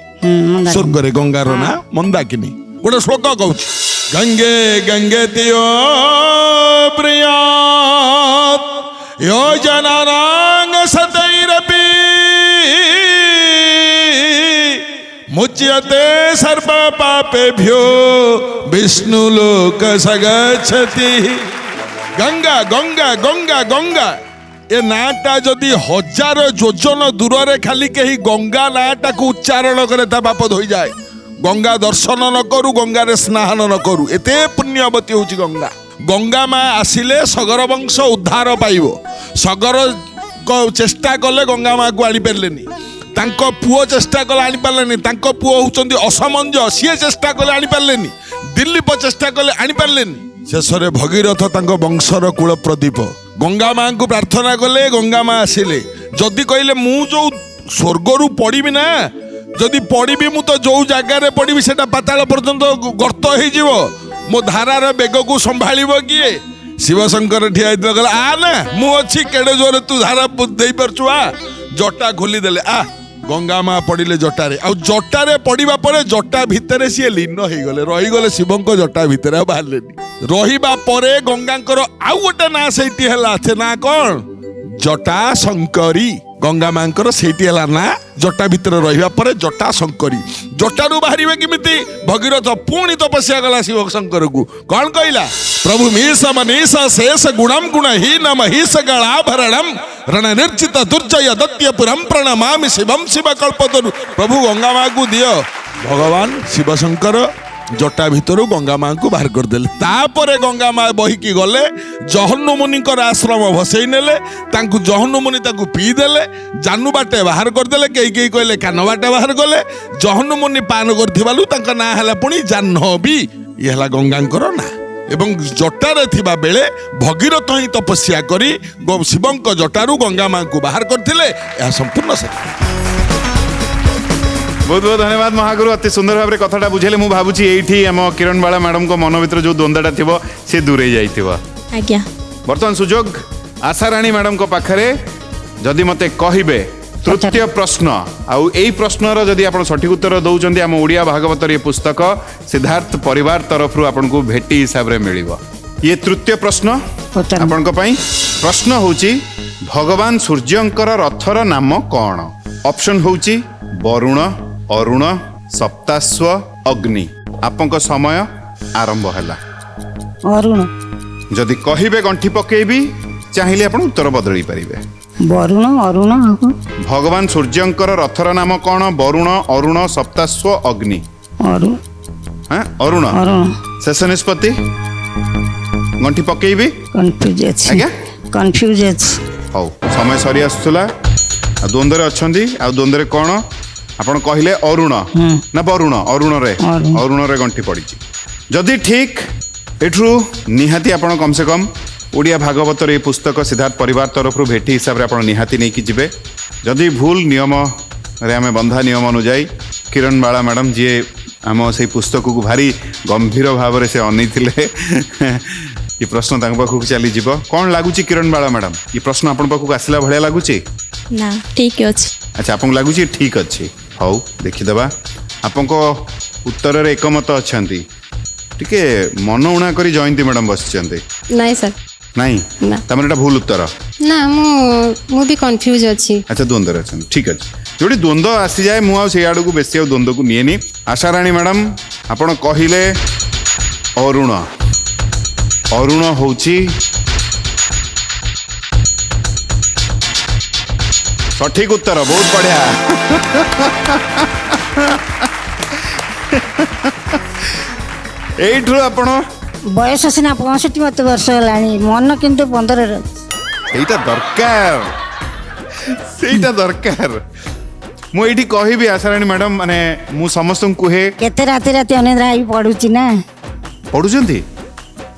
ସ୍ୱର୍ଗରେ ଗଙ୍ଗାର ନାଁ ମନ୍ଦାକିନୀ। ଗୋଟେ ଶ୍ଲୋକ କହୁଛି, ଗଙ୍ଗେ ଗଙ୍ଗେ ତିଓ ପ୍ରିୟା ಯೋಜನಾ ರಾಂಗ ಸತೈರಪಿ ಮುಚ್ಯತೆ ಸರ್ವ ಪಾಪೇಭ್ಯೋ ವಿಷ್ಣು ಲೋಕ ಸಗಚ್ಚತಿ। ଗଙ୍ଗା ଗଙ୍ଗା ଗଙ୍ଗା ଗଙ୍ଗା ଏ ନାଁଟା ଯଦି 1000 ଯୋଜନ ଦୂରରେ ଖାଲି କେହି ଗଙ୍ଗା ନାଁଟାକୁ ଉଚ୍ଚାରଣ କରେ ତା ପାପ ଧୋଇଯାଏ। ଗଙ୍ଗା ଦର୍ଶନ ନ କରୁ, ଗଙ୍ଗାରେ ସ୍ନାନ ନ କରୁ, ଏତେ ପୁଣ୍ୟବତୀ ହେଉଛି ଗଙ୍ଗା। ଗଙ୍ଗା ମା ଆସିଲେ ସଗର ବଂଶ ଉଦ୍ଧାର ପାଇବ। ସଗର ଚେଷ୍ଟା କଲେ ଗଙ୍ଗା ମାକୁ ଆଣିପାରିଲେନି, ତାଙ୍କ ପୁଅ ଚେଷ୍ଟା କଲେ ଆଣିପାରିଲେନି, ତାଙ୍କ ପୁଅ ହେଉଛନ୍ତି ଅସମଞ୍ଜ, ସିଏ ଚେଷ୍ଟା କଲେ ଆଣିପାରିଲେନି, ଦିଲ୍ଲୀପ ଚେଷ୍ଟା କଲେ ଆଣିପାରିଲେନି। ଶେଷରେ ଭଗୀରଥ ତାଙ୍କ ବଂଶର କୂଳ ପ୍ରଦୀପ। ଗଙ୍ଗା ମାଙ୍କୁ ପ୍ରାର୍ଥନା କଲେ, ଗଙ୍ଗା ମା ଆସିଲେ। ଯଦି କହିଲେ ମୁଁ ଯୋଉ ସ୍ୱର୍ଗରୁ ପଡ଼ିବି ନା, ଯଦି ପଡ଼ିବି ମୁଁ ତ ଯୋଉ ଜାଗାରେ ପଡ଼ିବି ସେଟା ପାତାଳ ପର୍ଯ୍ୟନ୍ତ ଗର୍ତ୍ତ ହେଇଯିବ, ମୋ ଧାରାର ବେଗକୁ ସମ୍ଭାଳିବ କିଏ? ଶିବଶଙ୍କର ଠିଆ ହେଇଥିଲା, କହିଲା ଆ ନା ମୁଁ ଅଛି, କେଡ଼େ ଜୋରେ ତୁ ଧାରା ଦେଇପାରୁଛୁ, ଆ। ଜଟା ଖୋଲିଦେଲେ, ଆ ଗଙ୍ଗା ମା ପଡ଼ିଲେ ଜଟାରେ। ଆଉ ଜଟାରେ ପଡ଼ିବା ପରେ ଜଟା ଭିତରେ ସିଏ ଲୀନ ହେଇଗଲେ, ରହିଗଲେ ଶିବଙ୍କ ଜଟା ଭିତରେ, ଆଉ ବାହାରିଲେନି। ରହିବା ପରେ ଗଙ୍ଗାଙ୍କର ଆଉ ଗୋଟେ ନାଁ ସେଇଠି ହେଲା, ସେ ନାଁ କ'ଣ? ଜଟା ଶଙ୍କରୀ। ଗଙ୍ଗା ମାଙ୍କର ସେଇଠି ହେଲା ନା, ଜଟା ଭିତରେ ରହିବା ପରେ ଜଟା ଶଙ୍କରୀ। ଜଟାରୁ ବାହାରିବେ କେମିତି? ଭଗୀରଥ ପୁଣି ତପସ୍ୟା କଲା ଶିବ ଶଙ୍କରକୁ। କ'ଣ କହିଲା? ପ୍ରଭୁ ମୀଶ ମନୀଷ ଶେଷ ଗୁଣମ୍ ଗୁଣହୀନ ମହିଷ ଗଳାଭରଣମ୍ ରଣ ନିର୍ଜିତ ଦୁର୍ଜୟ ଦତ୍ୟପୁରମ୍ ପ୍ରଣମାମି ଶିବମ୍ ଶିବ କଳ୍ପତରୁ। ପ୍ରଭୁ ଗଙ୍ଗା ମାଙ୍କୁ ଦିଅ। ଭଗବାନ ଶିବ ଶଙ୍କର ଜଟା ଭିତରୁ ଗଙ୍ଗା ମାଙ୍କୁ ବାହାର କରିଦେଲେ। ତାପରେ ଗଙ୍ଗା ମା ବହିକି ଗଲେ, ଜହ୍ନ ମୁନିଙ୍କର ଆଶ୍ରମ ଭସେଇ ନେଲେ, ତାଙ୍କୁ ଜହ୍ନ ମୁନି ତାଙ୍କୁ ପିଇଦେଲେ, ଜାନୁ ବାଟେ ବାହାର କରିଦେଲେ, କେହି କେହି କହିଲେ କାନ ବାଟେ ବାହାର କଲେ। ଜହ୍ନ ମୁନି ପାନ କରିଥିବାରୁ ତାଙ୍କ ନାଁ ହେଲା ପୁଣି ଜାହ୍ନବୀ। ଇଏ ହେଲା ଗଙ୍ଗାଙ୍କର ନାଁ। ଏବଂ ଜଟାରେ ଥିବା ବେଳେ ଭଗୀରଥ ହିଁ ତପସ୍ୟା କରି ଶିବଙ୍କ ଜଟାରୁ ଗଙ୍ଗା ମାଙ୍କୁ ବାହାର କରିଥିଲେ। ଏହା ସମ୍ପୂର୍ଣ୍ଣ ସତ୍ୟ। ବହୁତ ବହୁତ ଧନ୍ୟବାଦ ମହାଗୁରୁ, ଅତି ସୁନ୍ଦର ଭାବରେ କଥାଟା ବୁଝେଇଲେ। ମୁଁ ଭାବୁଛି ଏଇଠି ଆମ କିରଣ ବାଳା ମ୍ୟାଡମଙ୍କ ମନ ଭିତରେ ଯୋଉ ଦ୍ୱନ୍ଦ୍ୱଟା ଥିବ ସେ ଦୂରେଇ ଯାଇଥିବ। ଆଜ୍ଞା। ବର୍ତ୍ତମାନ ସୁଯୋଗ ଆଶାରାଣୀ ମ୍ୟାଡମଙ୍କ ପାଖରେ। ଯଦି ମତେ କହିବେ ତୃତୀୟ ପ୍ରଶ୍ନ, ଆଉ ଏଇ ପ୍ରଶ୍ନର ଯଦି ଆପଣ ସଠିକ ଉତ୍ତର ଦଉଛନ୍ତି, ଆମ ଓଡ଼ିଆ ଭାଗବତର ଏ ପୁସ୍ତକ ସିଦ୍ଧାର୍ଥ ପରିବାର ତରଫରୁ ଆପଣଙ୍କୁ ଭେଟି ହିସାବରେ ମିଳିବ। ଇଏ ତୃତୀୟ ପ୍ରଶ୍ନ ଆପଣଙ୍କ ପାଇଁ। ପ୍ରଶ୍ନ ହଉଛି ଭଗବାନ ସୂର୍ଯ୍ୟଙ୍କର ରଥର ନାମ କ'ଣ? ଅପସନ ହଉଛି ବରୁଣ, ଅରୁଣ, ସପ୍ତାଶ୍ୱ, ଅଗ୍ନି। ଆପଣଙ୍କ ସମୟ ଆରମ୍ଭ ହେଲା। ଅରୁଣ। ଯଦି କହିବେ ଗଣ୍ଠି ପକେଇବି, ଚାହିଁଲେ ଆପଣ ଉତ୍ତର ବଦଳେଇ ପାରିବେ। ବରୁଣ, ଅରୁଣ। ଭଗବାନ ସୂର୍ଯ୍ୟଙ୍କର ରଥର ନାମ କ'ଣ? ବରୁଣ, ଅରୁଣ, ସପ୍ତାଶ୍ୱ, ଅଗ୍ନି। ଅରୁଣ। ଶେଷ ନିଷ୍ପତ୍ତି। ଗଣ୍ଠି ପକେଇବି। କନଫ୍ୟୁଜ ଅଛି। ଆଜ୍ଞା, କନଫ୍ୟୁଜ ଅଛି। ହଉ, ସମୟ ସରି ଆସୁଥିଲା। ଆଉ ଦ୍ୱନ୍ଦ୍ୱରେ ଅଛନ୍ତି। ଆଉ ଦ୍ୱନ୍ଦ୍ୱରେ କ'ଣ? ଆପଣ କହିଲେ ଅରୁଣ ନା ବରୁଣ? ଅରୁଣରେ ଗଣ୍ଠି ପଡ଼ିଛି। ଯଦି ଠିକ୍, ଏଠୁ ନିହାତି ଆପଣ କମ୍ ସେ କମ୍ ଓଡ଼ିଆ ଭାଗବତର ଏ ପୁସ୍ତକ ସିଦ୍ଧାର୍ଥ ପରିବାର ତରଫରୁ ଭେଟି ହିସାବରେ ଆପଣ ନିହାତି ନେଇକି ଯିବେ। ଯଦି ଭୁଲ ନିୟମରେ ଆମେ ବନ୍ଧା ନିୟମ ଅନୁଯାୟୀ କିରଣ ବାଳା ମ୍ୟାଡ଼ାମ୍, ଯିଏ ଆମ ସେଇ ପୁସ୍ତକକୁ ଭାରି ଗମ୍ଭୀର ଭାବରେ ସେ ଅନେଇଥିଲେ, ଏ ପ୍ରଶ୍ନ ତାଙ୍କ ପାଖକୁ ଚାଲିଯିବ। କ'ଣ ଲାଗୁଛି କିରଣ ବାଳା ମ୍ୟାଡ଼ାମ୍, ଏ ପ୍ରଶ୍ନ ଆପଣଙ୍କ ପାଖକୁ ଆସିଲା ଭଳିଆ ଲାଗୁଛି? ନା, ଠିକ୍ ଅଛି। ଆଚ୍ଛା, ଆପଣଙ୍କୁ ଲାଗୁଛି ଠିକ୍ ଅଛି। ହଉ, ଦେଖିଦେବା। ଆପଣଙ୍କ ଉତ୍ତରରେ ଏକମତ ଅଛନ୍ତି? ଟିକେ ମନ ଉଣା କରି ଜୟନ୍ତୀ ମ୍ୟାଡ଼ାମ୍ ବସିଛନ୍ତି। ନାଇଁ ସାର୍। ନାଇଁ, ତାମାନେ ଏଇଟା ଭୁଲ ଉତ୍ତର ନା। ମୁଁ ବି କନଫ୍ୟୁଜ ଅଛି। ଆଚ୍ଛା, ଦ୍ୱନ୍ଦ୍ୱରେ ଅଛନ୍ତି। ଠିକ୍ ଅଛି। ଯୋଉଠି ଦ୍ୱନ୍ଦ୍ୱ ଆସିଯାଏ ମୁଁ ଆଉ ସେଇ ଆଡ଼କୁ ବେଶୀ ଆଉ ଦ୍ୱନ୍ଦ୍ୱକୁ ନିଏନି। ଆଶାରାଣୀ ମ୍ୟାଡ଼ାମ୍, ଆପଣ କହିଲେ ଅରୁଣ। ଅରୁଣ ହେଉଛି सठिक उत्तर बहुत बढ़िया एठू आपण बयस सीना 65 मत वर्ष हेलाणी मन किंतु 15 रे ସେଇଟା ଦରକାର ସେଇଟା ଦରକାର ମୁଁ ଏଇଠି କହିବି ଆଶାରାଣୀ ମ୍ୟାଡାମ ମାନେ ମୁଁ ସମସ୍ତଙ୍କୁ କୁହେ केते राति राति अनिद्रा होई पडुची ना ପଢୁଛନ୍ତି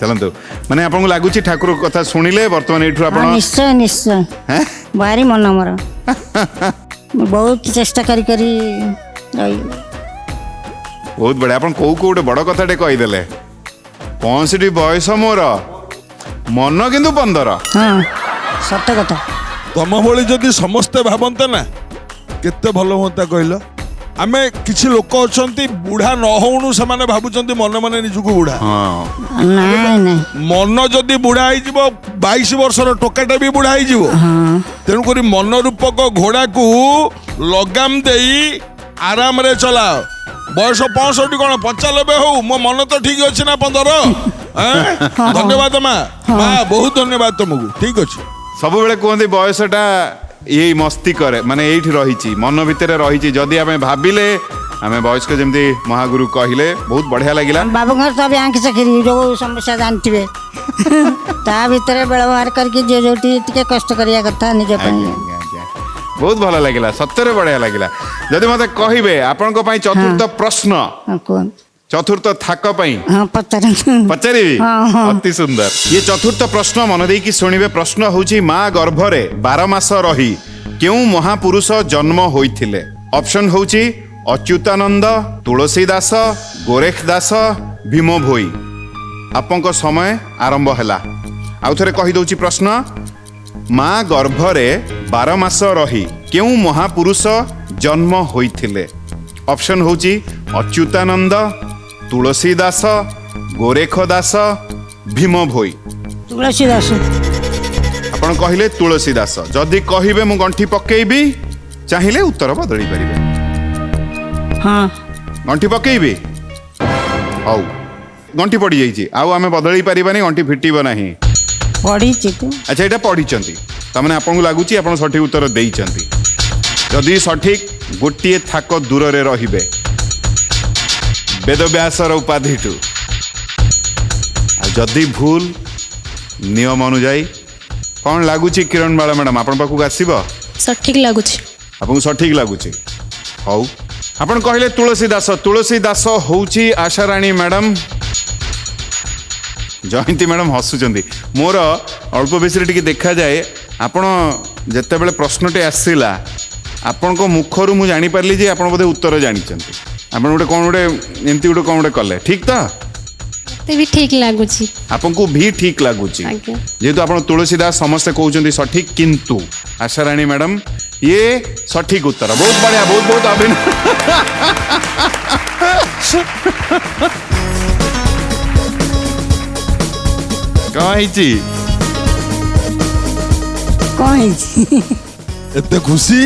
ଚାଲନ୍ତୁ ମାନେ ଆପଣଙ୍କୁ ଲାଗୁଛି ଠାକୁର କଥା ଶୁଣିଲେ ବର୍ତ୍ତମାନ ଏଇଠୁ ଆପଣ हाँ, निश्चय निश्चय ହେଁ? भारी मन मोर ମୁଁ ବହୁତ ଚେଷ୍ଟା କରି କରି ରହି ବହୁତ ବଢିଆ ଆପଣ କୋଉ କୋଉ ଗୋଟେ ବଡ କଥାଟେ କହିଦେଲେ 65 ବୟସ ମୋର ମନ କିନ୍ତୁ 15 ହଁ ସତ କଥା ତମ ଭଳି ଯଦି ସମସ୍ତେ ଭାବନ୍ତେ ନା କେତେ ଭଲ ହୁଅନ୍ତା କହିଲ ଆମେ କିଛି ଲୋକ ଅଛନ୍ତି ବୁଢା ନ ହଉଣୁ ସେମାନେ ଭାବୁଛନ୍ତି ମନେ ମନେ ନିଜକୁ ବୁଢା ହଁ ନାଇଁ ନାଇଁ ମନ ଯଦି ବୁଢା ହେଇଯିବ 22 ବର୍ଷର ଟୋକାଟା ବି ବୁଢା ହେଇଯିବ ତେଣୁକରି ମନ ରୂପକ ଘୋଡାକୁ ଲଗାମ ଦେଇ ଆରାମରେ ଚଲାଅ ବୟସ 65 କଣ 95 ହଉ ମୋ ମନ ତ ଠିକ ଅଛି ନା 15 ଧନ୍ୟବାଦ ମା ବହୁତ ଧନ୍ୟବାଦ ତମକୁ ଠିକ ଅଛି ସବୁବେଳେ କୁହନ୍ତି ବୟସଟା ଏଇ ମସ୍ତି କରେ ମାନେ ଏଇଠି ରହିଛି ମନ ଭିତରେ ରହିଛି ଯଦି ଆମେ ଭାବିଲେ ଆମେ ବୟସ୍କ ଯେମିତି ମହାଗୁରୁ କହିଲେ ବହୁତ ବଢିଆ ଲାଗିଲା ବାବୁଙ୍କର ତ ବ୍ୟାଙ୍କ ଚାକିରି ଯୋଉ ସମସ୍ୟା ଜାଣିଥିବେ ତା ଭିତରେ ବେଳ ବାହାର କରିକି ଯେ ଯୋଉଠି ଟିକେ କଷ୍ଟ କରିବା କଥା ନିଜ ପାଇଁ ବହୁତ ଭଲ ଲାଗିଲା ସତରେ ବଢିଆ ଲାଗିଲା ଯଦି ମତେ କହିବେ ଆପଣଙ୍କ ପାଇଁ ଚତୁର୍ଥ ପ୍ରଶ୍ନ ହଁ କୁହନ୍ତୁ ଚତୁର୍ଥ ଥାକ ପାଇଁ ହଁ ପଚାରନ୍ତୁ ପଚାରିବି ହଁ, ହଁ। ଅତି ସୁନ୍ଦର ଇଏ ଚତୁର୍ଥ ପ୍ରଶ୍ନ ମନ ଦେଇକି ଶୁଣିବେ ପ୍ରଶ୍ନ ହଉଛି ମା ଗର୍ଭରେ 12 ମାସ ରହି କେଉଁ ମହାପୁରୁଷ ଜନ୍ମ ହୋଇଥିଲେ ଅପସନ ହଉଛି ଅଚ୍ୟୁତାନନ୍ଦ ତୁଳସୀ ଦାସ ଗୋରେଖ ଦାସ ଭୀମ ଭୋଇ ଆପଣଙ୍କ ସମୟ ଆରମ୍ଭ ହେଲା ଆଉ ଥରେ କହିଦଉଛି ପ୍ରଶ୍ନ ମା ଗର୍ଭରେ 12 ମାସ ରହି କେଉଁ ମହାପୁରୁଷ ଜନ୍ମ ହୋଇଥିଲେ ଅପସନ ହଉଛି ଅଚ୍ୟୁତାନନ୍ଦ ତୁଳସୀ ଦାସ ଗୋରେଖ ଦାସ ଭୀମ ଭୋଇ ତୁଳସୀ ଦାସ ଆପଣ କହିଲେ ତୁଳସୀ ଦାସ ଯଦି କହିବେ ମୁଁ ଗଣ୍ଠି ପକେଇବି ଚାହିଁଲେ ଉତ୍ତର ବଦଳି ପାରିବେ ହଁ ଗଣ୍ଠି ପକେଇବି ହଉ ଗଣ୍ଠି ପଡ଼ିଯାଇଛି ଆଉ ଆମେ ବଦଳି ପାରିବାନି ଗଣ୍ଠି ଫିଟିବ ନାହିଁ ପଢିଛି ତୁ ଆଚ୍ଛା ଏଇଟା ପଢ଼ିଛନ୍ତି ତାମାନେ ଆପଣଙ୍କୁ ଲାଗୁଛି ଆପଣ ସଠିକ ଉତ୍ତର ଦେଇଛନ୍ତି ଯଦି ସଠିକ ଗୋଟିଏ ଥାକ ଦୂରରେ ରହିବେ ବେଦବ୍ୟାସର ଉପାଧିଠୁ ଆଉ ଯଦି ଭୁଲ ନିୟମ ଅନୁଯାୟୀ କ'ଣ ଲାଗୁଛି କିରଣ ବାଳା ମ୍ୟାଡ଼ାମ ଆପଣଙ୍କ ପାଖକୁ ଆସିବ ସଠିକ୍ ଲାଗୁଛି ଆପଣଙ୍କୁ ସଠିକ ଲାଗୁଛି ହଉ ଆପଣ କହିଲେ ତୁଳସୀ ଦାସ ହଉଛି ଆଶାରାଣୀ ମ୍ୟାଡ଼ାମ ଜୟନ୍ତୀ ମ୍ୟାଡ଼ାମ ହସୁଛନ୍ତି ମୋର ଅଳ୍ପ ବେଶୀରେ ଟିକେ ଦେଖାଯାଏ ଆପଣ ଯେତେବେଳେ ପ୍ରଶ୍ନଟି ଆସିଲା ଆପଣଙ୍କ ମୁଖରୁ ମୁଁ ଜାଣିପାରିଲି ଯେ ଆପଣ ବୋଧେ ଉତ୍ତର ଜାଣିଛନ୍ତି ଆପଣ ଗୋଟେ କ'ଣ ଗୋଟେ ଏମିତି ଗୋଟେ କ'ଣ ଗୋଟେ କଲେ ଠିକ ତ ମତେ ବି ଠିକ ଲାଗୁଛି ଆପଣଙ୍କୁ ବି ଠିକ ଲାଗୁଛି ଆଜ୍ଞା ଯେହେତୁ ଆପଣ ତୁଳସୀ ଦାସ ସମସ୍ତେ କହୁଛନ୍ତି ସଠିକ କିନ୍ତୁ ଆଶାରାଣୀ ମ୍ୟାଡ଼ାମ ଇଏ ସଠିକ ଉତ୍ତର ବହୁତ ବଢିଆ ବହୁତ ବହୁତ ଅଭିନନ୍ଦନ କ'ଣ ହେଇଛି କ'ଣ ହେଇଛି ଏତେ ଖୁସି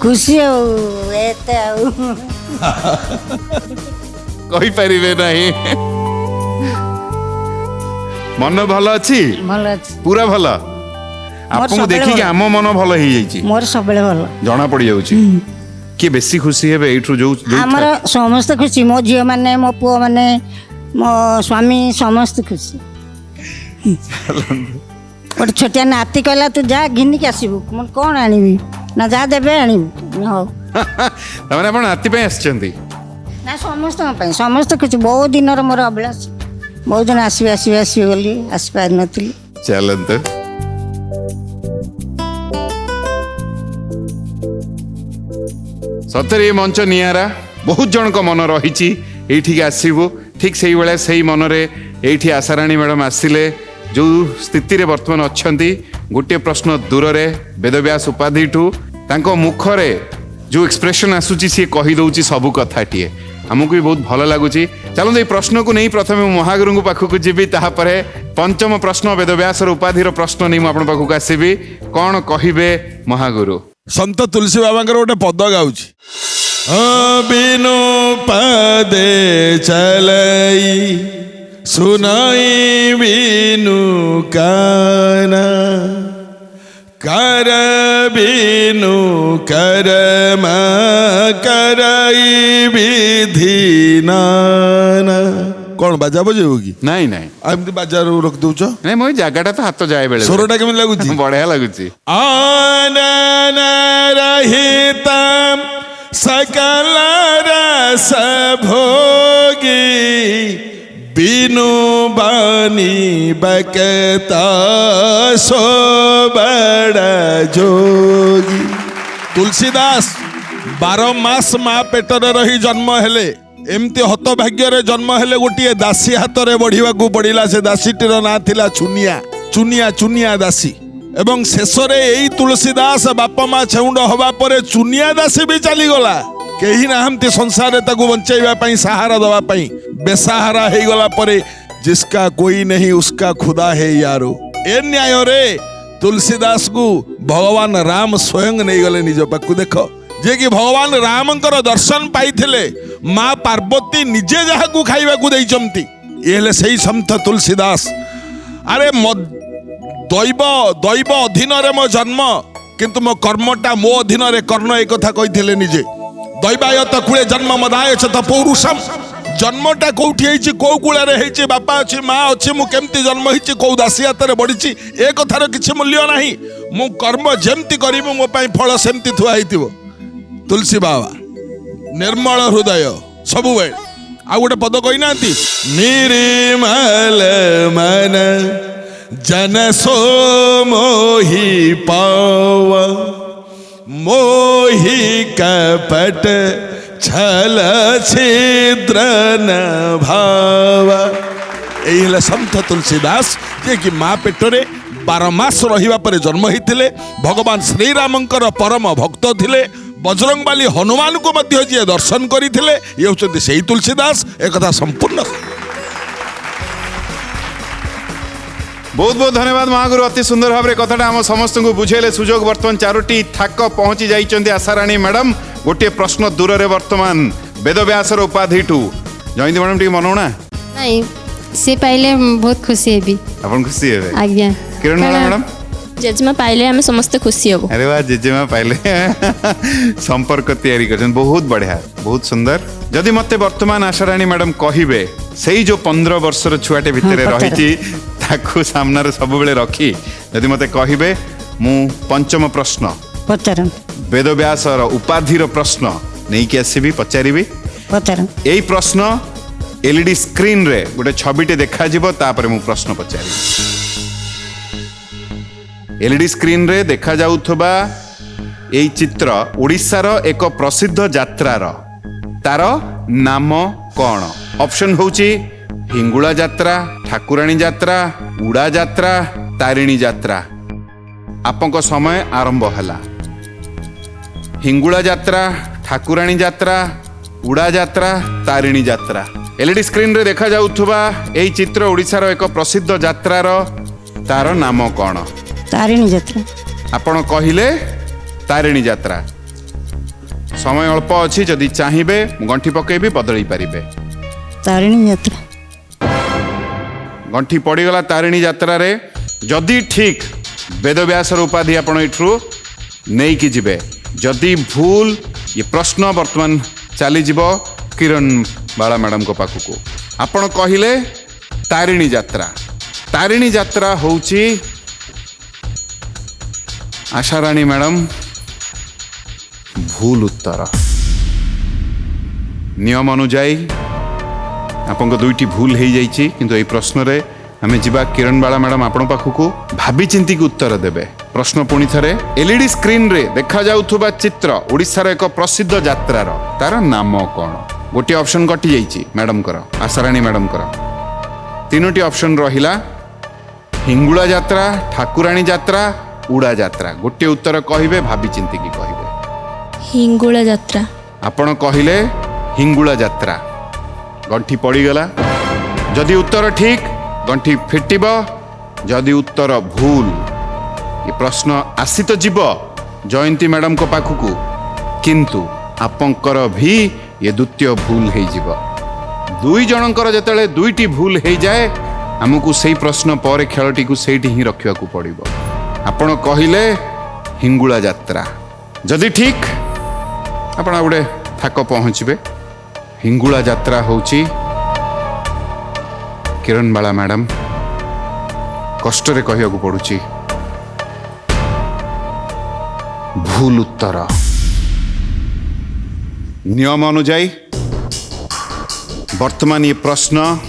ଖୁସି ଆଉ ଏତେ ଆଉ କହିପାରିବେ ନାହିଁ ମନ ଭଲ ଅଛି ଭଲ ଅଛି ପୁରା ଭଲ ଆପଣଙ୍କୁ ସବୁବେଳେ ଦେଖିକି ଭଲ। ଆମ ମନ ଭଲ ହେଇଯାଇଛି ମୋର ସବୁବେଳେ ଭଲ ଜଣା ପଡିଯାଉଛି କିଏ ବେଶୀ ଖୁସି ହେବେ ଏଇଠୁ ଯୋଉ ଆମର ସମସ୍ତେ ଖୁସି ମୋ ଝିଅ ମାନେ ମୋ ପୁଅ ମାନେ ମୋ ସ୍ୱାମୀ ସମସ୍ତେ ଖୁସି ଗୋଟେ ଛୋଟିଆ ନାତି କହିଲା ତୁ ଯା ଘିନିକି ଆସିବୁ ମୁଁ କ'ଣ ଆଣିବି ନା ଯା ଦେବେ ଆଣିବୁ ହଉ ତାମାନେ ଆପଣ ନାତି ପାଇଁ ଆସିଛନ୍ତି ନା ସମସ୍ତଙ୍କ ପାଇଁ ସମସ୍ତେ ଖୁସି ବହୁତ ଦିନର ମୋର ଅଭିଳାଷ ବହୁତ ଦିନ ଆସିବେ ବୋଲି ଆସିପାରିନଥିଲି ଚାଲନ୍ତୁ ସତରେ ଏ ମଞ୍ଚ ନିଆରା ବହୁତ ଜଣଙ୍କ ମନ ରହିଛି ଏଇଠିକି ଆସିବୁ ଠିକ ସେଇଭଳିଆ ସେଇ ମନରେ ଏଇଠି ଆଶାରାଣୀ ମ୍ୟାଡ଼ାମ ଆସିଲେ ଯେଉଁ ସ୍ଥିତିରେ ବର୍ତ୍ତମାନ ଅଛନ୍ତି ଗୋଟିଏ ପ୍ରଶ୍ନ ଦୂରରେ ବେଦବ୍ୟାସ ଉପାଧିଠୁ ତାଙ୍କ ମୁଖରେ ଯେଉଁ ଏକ୍ସପ୍ରେସନ୍ ଆସୁଛି ସିଏ କହିଦେଉଛି ସବୁ କଥାଟିଏ ଆମକୁ ବି ବହୁତ ଭଲ ଲାଗୁଛି ଚାଲନ୍ତୁ ଏଇ ପ୍ରଶ୍ନକୁ ନେଇ ପ୍ରଥମେ ମୁଁ ମହାଗୁରୁଙ୍କ ପାଖକୁ ଯିବି ତାପରେ ପଞ୍ଚମ ପ୍ରଶ୍ନ ବେଦବ୍ୟାସର ଉପାଧିର ପ୍ରଶ୍ନ ନେଇ ମୁଁ ଆପଣଙ୍କ ପାଖକୁ ଆସିବି କ'ଣ କହିବେ ମହାଗୁରୁ ସନ୍ଥ ତୁଳସୀ ବାବାଙ୍କର ଗୋଟେ ପଦ ଗାଉଛି ବିନୁ ପଦେ ଚଲଇ ସୁନାଇ ବିନୁ କାନା कर बिनु कर्म करई विधि नाना। कौन बाजा बजेबो कि ନାଇଁ ନାଇଁ एमती बाजा रख दउछ ନାଇଁ ମୋ ଜାଗାଟା ତ ହାତ ଯାଏ ବେଳେ स्वरटा केମିତି ଲାଗୁଛି ବଢିଆ ଲାଗୁଛି। आनन रहित सकल रस भोगी बिनु बानी बकता सो बड़ जोगी। तुलसीदास 12 मास माँ पेटर रही जन्म हेले एमती हतभाग्य जन्म हेले गोटे दासी हाथ में बढ़िया पड़ा से दासीटीर ना थिला चुनिया चुनिया चुनिया दासी एवं शेष यही तुलसीदास बापा माँ छेउंड हवा पर चुनिया दासी भी चलीगला कहीं ना संसार बचाई सहारा दवाई बेसहारा हो गला परे जिसका कोई नहीं उसका खुदा है यारो। ए न्याय रे तुलसीदास को भगवान राम स्वयं नहीं गले निज पाखु देख जे कि भगवान रामंकर दर्शन पाइथिले माँ पार्वती निजे जहाँ को खाइबा को देइचंती ये सही संत तुलसीदास। अरे दैव दैव अधीन रे मो जन्म किंतु मो कर्मटा मो अधीन रे कर्ण एक कथा कहिथिले निजे दैवायत कूले जन्म मदाय च पौरुषम। जन्मटा कौटी होइछि को कूले होइछि बापा अछि माँ अछि मु केमती जन्म होइछि को दासी हाथ रे बढ़िछि ए कथार किछि मूल्य नाही मु कर्म जेमती करिबो मो पई फल सेमती थुआ हेतिबो। तुलसी बाबा निर्मल हृदय सबु बेले आ गोटे पद कही ना निर्मल मन जन सो मोहि पाव मोहि कपट छल छिद्र न भाव। यही संत तुलसीदास जे कि माँ पेटरे 12 मास रहिबा परे जन्म होइथिले भगवान श्रीरामंकर परम भक्त थिले बजरंगबाली हनुमान को मध्य जी दर्शन करथिले ये होचंती सेही तुलसीदास एक कथा संपूर्ण। बहुत बहुत धन्यवाद महागुरु अति सुंदर भाव कथाटा आम समस्त को बुझेले सुजोग वर्तमान 4टी थाक पहुंची जाइछन्ती आशाराणी मैडम गोटे प्रश्न दूर रे वर्तमान वेदव्यासर उपाधि ठू जयंती मैडम टी मनौना नहीं से पाइले बहुत खुशी हेबी अपन खुशी हेबे आज्ञा किरण मैडम जेजेमा पाइले आम समस्ते खुशी हबो। अरे वाह जेजेमा पाइले संपर्क तैयारी कर बहुत बढ़िया बहुत सुंदर। जदि मते वर्तमान आशाराणी मैडम कहिबे सेही जो 15 वर्षर छुआटे भितरे रहिछि ताकू सामने सब बेले रखी जदि मते कहिबे मु पंचम प्रश्न पचारन वेदव्यासर उपाधिर प्रश्न नहीं कि आसीबी पचारिबी पचारन एई प्रश्न एलईडी स्क्रीन रे गोटे छबिटे देखा जिवो तापर मु प्रश्न पचारि एलईडी स्क्रीन रे देखा जाउथबा एई चित्र ओडिशार एक प्रसिद्ध यात्रार तार नाम कौन। ऑप्शन होची हिंगुला यात्रा ठाकुराणी यात्रा उड़ा यात्रा तारिणी यात्रा। आपको समय आरंभ हला हिंगुला यात्रा ठाकुराणी यात्रा उड़ा यात्रा तारिणी यात्रा। एलईडी स्क्रीन रे देखा जाउथबा एई चित्र ओडिशार एक प्रसिद्ध यात्रार तार नाम कौन। तारिणी यात्रा आपण कहिले तारिणी यात्रा। समय अल्प अछि जदि चाहिबे गंठी पकेबी बदलई पारिबे। तारिणी यात्रा गंठी पड़ीगला तारिणी यात्रा रे जदि ठीक वेदव्यासर उपाधि आपण एठरू नहीं कि जिबे जदि भूल ये प्रश्न वर्तमान चली जीवो किरण बाला मैडम को पाखु को। आपण कहिले तारिणी यात्रा। तारिणी यात्रा होची आशाराणी मैडम भूल उत्तर। नियम अनुजाई आपन को दुईटी भूल हो जाइए किंतु ये प्रश्न रे हमें जीवा किरण बाला मैडम आपण पाखु को भाभी चिंती की उत्तर देबे। प्रश्न पुणी थरे एलईडी स्क्रीन रे देखा जाउथबा चित्र ओडिशार एक प्रसिद्ध यात्रार तार नाम कौन। गोटे ऑप्शन कटि जाइए मैडम कर आशाराणी मैडम कर। तीनोटी ऑप्शन रहिला हिंगुला यात्रा ठाकुराणी यात्रा उड़ा यात्रा। गोटे उत्तर कहिबे भाभी चिंती की कहिबे। हिंगुला यात्रा। आपण कहिले हिंगुला यात्रा। गंठी पड़ीगला जदि उत्तर ठीक गंठी फिटिब जदि उत्तर भूल ये प्रश्न आसी तो जीव जयंती मैडम को पाखु किंतु आपंकर भी ये द्वितीय भूल हो जीव। दुई जनकर जतले दुईटी भूल हो जाए आमको सही प्रश्न पर खेलटी को सही ही रखा पड़ो। आपण कहिले हिंगुला यात्रा जदि ठीक आपण आ गोटे थाक पहुँचे हिंगुला यात्रा होची किरण बाला मैडम कष्ट रे कहया को पड़ुची भूल उत्तर नियम अनुजाई वर्तमान ये प्रश्न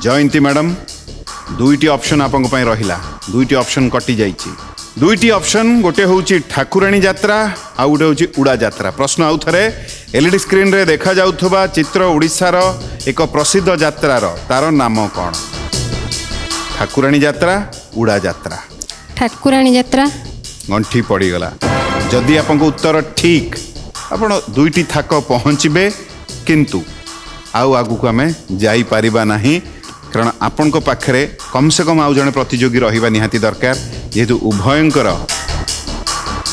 जयंती मैडम दुईटी ऑप्शन आपंक पई रहिला दुईटी ऑप्शन कटि जाइछि दुईटी ऑप्शन गोटे होउची ठाकुराणी यात्रा आ गोटे होउची उड़ा यात्रा प्रश्न आउ थरे एलईडी स्क्रीन रे देखा जाउथबा चित्र ओडिसा रो एक प्रसिद्ध यात्रा रो तार नाम कोन ठाकुराणी यात्रा उड़ा यात्रा ठाकुराणी यात्रा गंठी पड़ी गला जदि आपन उत्तर ठीक आपण दुईटी थाक पहुँचे किंतु आउ आगु को आमे जाई परिबा नाही कारण आपण को पाखरे कम से कम आउ जने प्रतियोगी रहिबा निहाती दरकार जेहेतु उभयंकर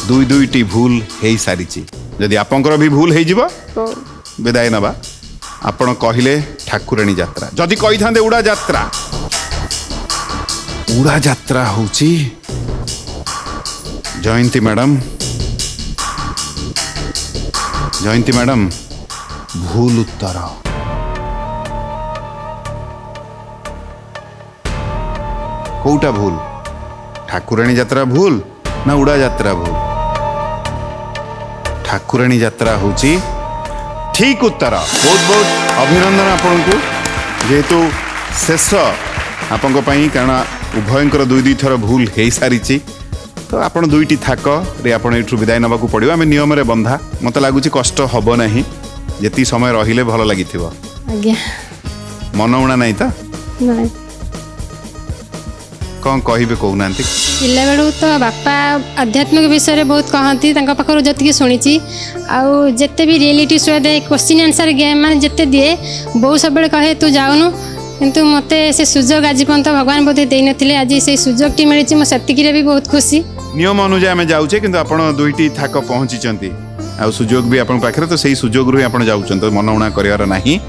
दुई दुईटी भूल हेई सारिची जदि आपंकर भी भूल हेई जिवो तो विदाय नबा आपण कहिले ठाकुराणी यात्रा जदि कहि थांदे उड़ा यात्रा होची जयंती मैडम भूल उत्तर कोटा भूल ठाकुराणी यात्रा भूल ना उड़ा यात्रा भूल ठाकुराणी यात्रा होची ठीक उत्तर बहुत बहुत अभिनंदन आपको जेहेतु शेष आपण कारण उभयंकर दुई दुई थर भूल हो सारी तो आपण दुईटी थाक रे आपण एठु विदाय नबाकू पड़िबो आमे नियम रे बंधा मते लागुची कष्ट हबो नाही जेती समय रहिले भल लागिथिबो आज्ञा मन उणा नाही त नहीं कौन कहिबे कहूनांती पिला बेलू तो बापा आध्यात्मिक विषय रे बहुत कहती पाखर जी शुणी आउ जिते भी रियलिटी शो दे क्वेश्चन आंसर गेम मान जिते दिए बहु सब कहे तू जाऊनु किंतु मते से सुजोग आज पर्यंत भगवान बोधे दे नथिले आज से सुजोग टी मिली मो सेतिकी रे भी बहुत खुशी नियम अनुसार आमे जाउछे किंतु आपण दुईटी थाक पहुँची आ सुजोग भी आपण पाखरे तो सही सुजोग रु आपण जाउछन तो मन उणा करिवार नाही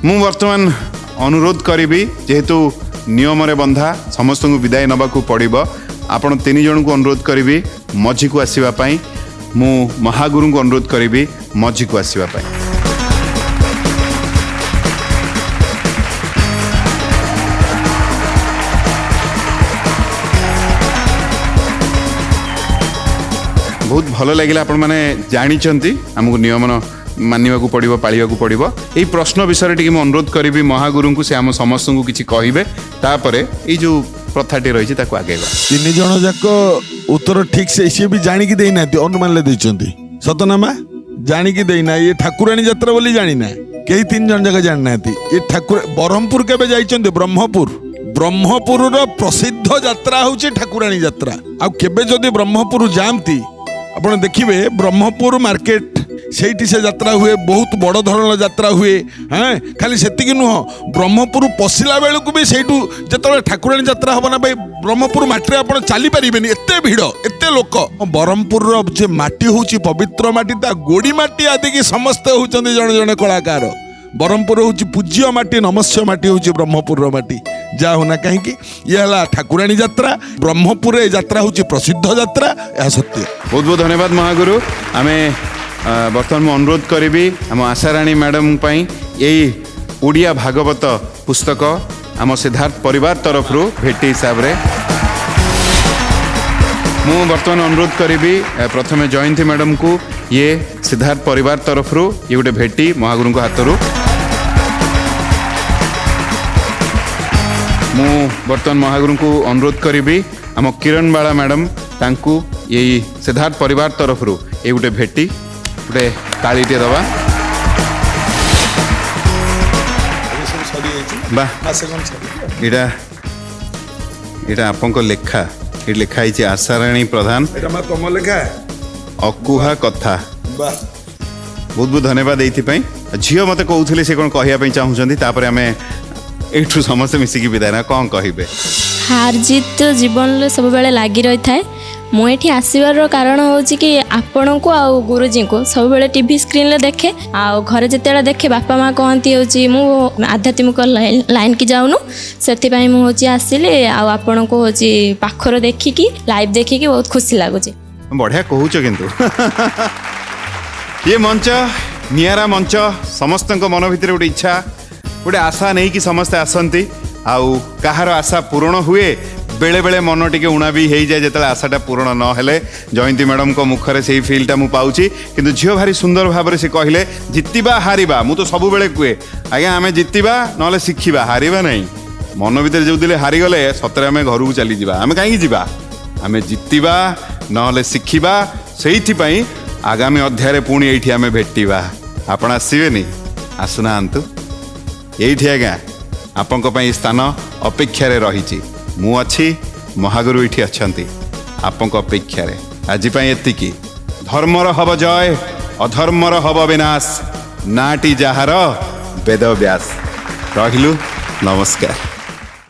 मु वर्तमान अनुरोध करिबी जेहेतु नियम रे बंधा समस्त को विदाय नबाकू पड़िबो आपण तीन जन को अनुरोध करिबी मझी को आसीबा पई मु महागुरु को अनुरोध करिबी मझी को आसीबा पई बहुत भल लगे आपण मैंने जानी आमको नियम मानवा पड़ो पाड़ा पड़ो यही प्रश्न विषय टी अनुरोध करी महागुरु को से आम समस्त को किसी कहे तापर ये जो प्रथाटी रही आगेगा तीन जन जाक उत्तर ठीक से सी भी जाणिकी देना अनुमान ले सतनामा जाणिकी देना ये ठाकुराणी यात्रा बोली जाना कई तीन जन जाक जाना ये ठाकुर ब्रह्मपुर केबे जाइछन्ते ब्रह्मपुर प्रसिद्ध यात्रा हूँ ठाकुराणी यात्रा आबे जदि ब्रह्मपुर जाती आपड़ देखिए ब्रह्मपुर मार्केट से यात्रा हुए बहुत बड़ धरण यात्रा हुए हाँ खाली से नुह ब्रह्मपुर पशिला बेलू भी से जो ठाकुराणी यात्रा हम ना भाई ब्रह्मपुर माटी आप चली पारे एत भिड़ एत लोक ब्रह्मपुर जे माटी हूँ पवित्र माटी गोड़ी माटी आदि की समस्ते होती जड़े जड़े कलाकार ब्रह्मपुर हूँ पूज्य माटी नमस्य माटी हूँ ब्रह्मपुर माटी जा होना कहीं ये है ठाकुराणी यात्रा ब्रह्मपुर यात्रा हूँ प्रसिद्ध यात्रा यह सत्य बहुत बहुत धन्यवाद महागुरु आमे बर्तमान मैं अनुरोध करी आम आशाराणी मैडम यही ओडिया भागवत पुस्तक आम सिद्धार्थ परिवार तरफ भेटी हिसाब से मु बर्तमान अनुरोध करी प्रथम जयंती मैडम को ये सिद्धार्थ परिवार तरफ ये गोटे भेटी महागुरु हाथ मु बर्तमान महागुरु को अनुरोध करी आम किरण बाला मैडम तांकु यही सिद्धार्थ परिवार तरफ ये गोटे भेटी गोटे तालीटे दबा बा इटा आपन लेखा ये लिखा है आशाराणी प्रधान तुम लेखा अकुहा कथा बहुत बहुत धन्यवाद ये झील मत कहते से कौन कहवाई चाहूँगी आम एठू समस्त मिसिकी विदाय ना कौन कहे हार जीत जीवन सब बेले लगी रही थाए मुझे आसबार कारण हूँ कि आपण को आ गुरुजी को सब बेले टीवी स्क्रीन ले देखे आ घरे जिते देखे बापा माँ कहती हूँ आध्यात्मिक लाइन की जाऊनु से मुझे आसिली आपण को हूँ पाखर देखिकी लाइव देखिकी बहुत खुशी लगुच बढ़िया कहूच किंतु ये मंच नियारा मंच समस्त मन भितर गोटे इच्छा गोटे आशा नहीं कि समस्ते आसती आउ कहार आशा पूरण हुए बेले बेले मन टिके उणा भी हो जाए जिते आशाटा पूरण न हेले जयंती मैडम को मुखरे से फिल्टा मु पाऊँ किंतु झील भारी सुंदर भाव से कहले जितवा हारिबा मु तो सब बेले कहे आज्ञा आम जितवा ना शिखा हारिबा नहीं मन भितर जो दिले हारीगले सतरे आम घर को चली जावा आम कहीं जावा आम जितवा ना शिखा से आगामी अध्याय पुणी ये आम भेटा आपण आसबेनि आसुना ये आज्ञा आपण स्थान अपेक्षार रही मु अच्छी महागुरु ये अच्छा आपण अपेक्षार आज एतिकी धर्मर हब जय अधर्मर हब विनाश नाटी जार वेद व्यास रहिलु नमस्कार।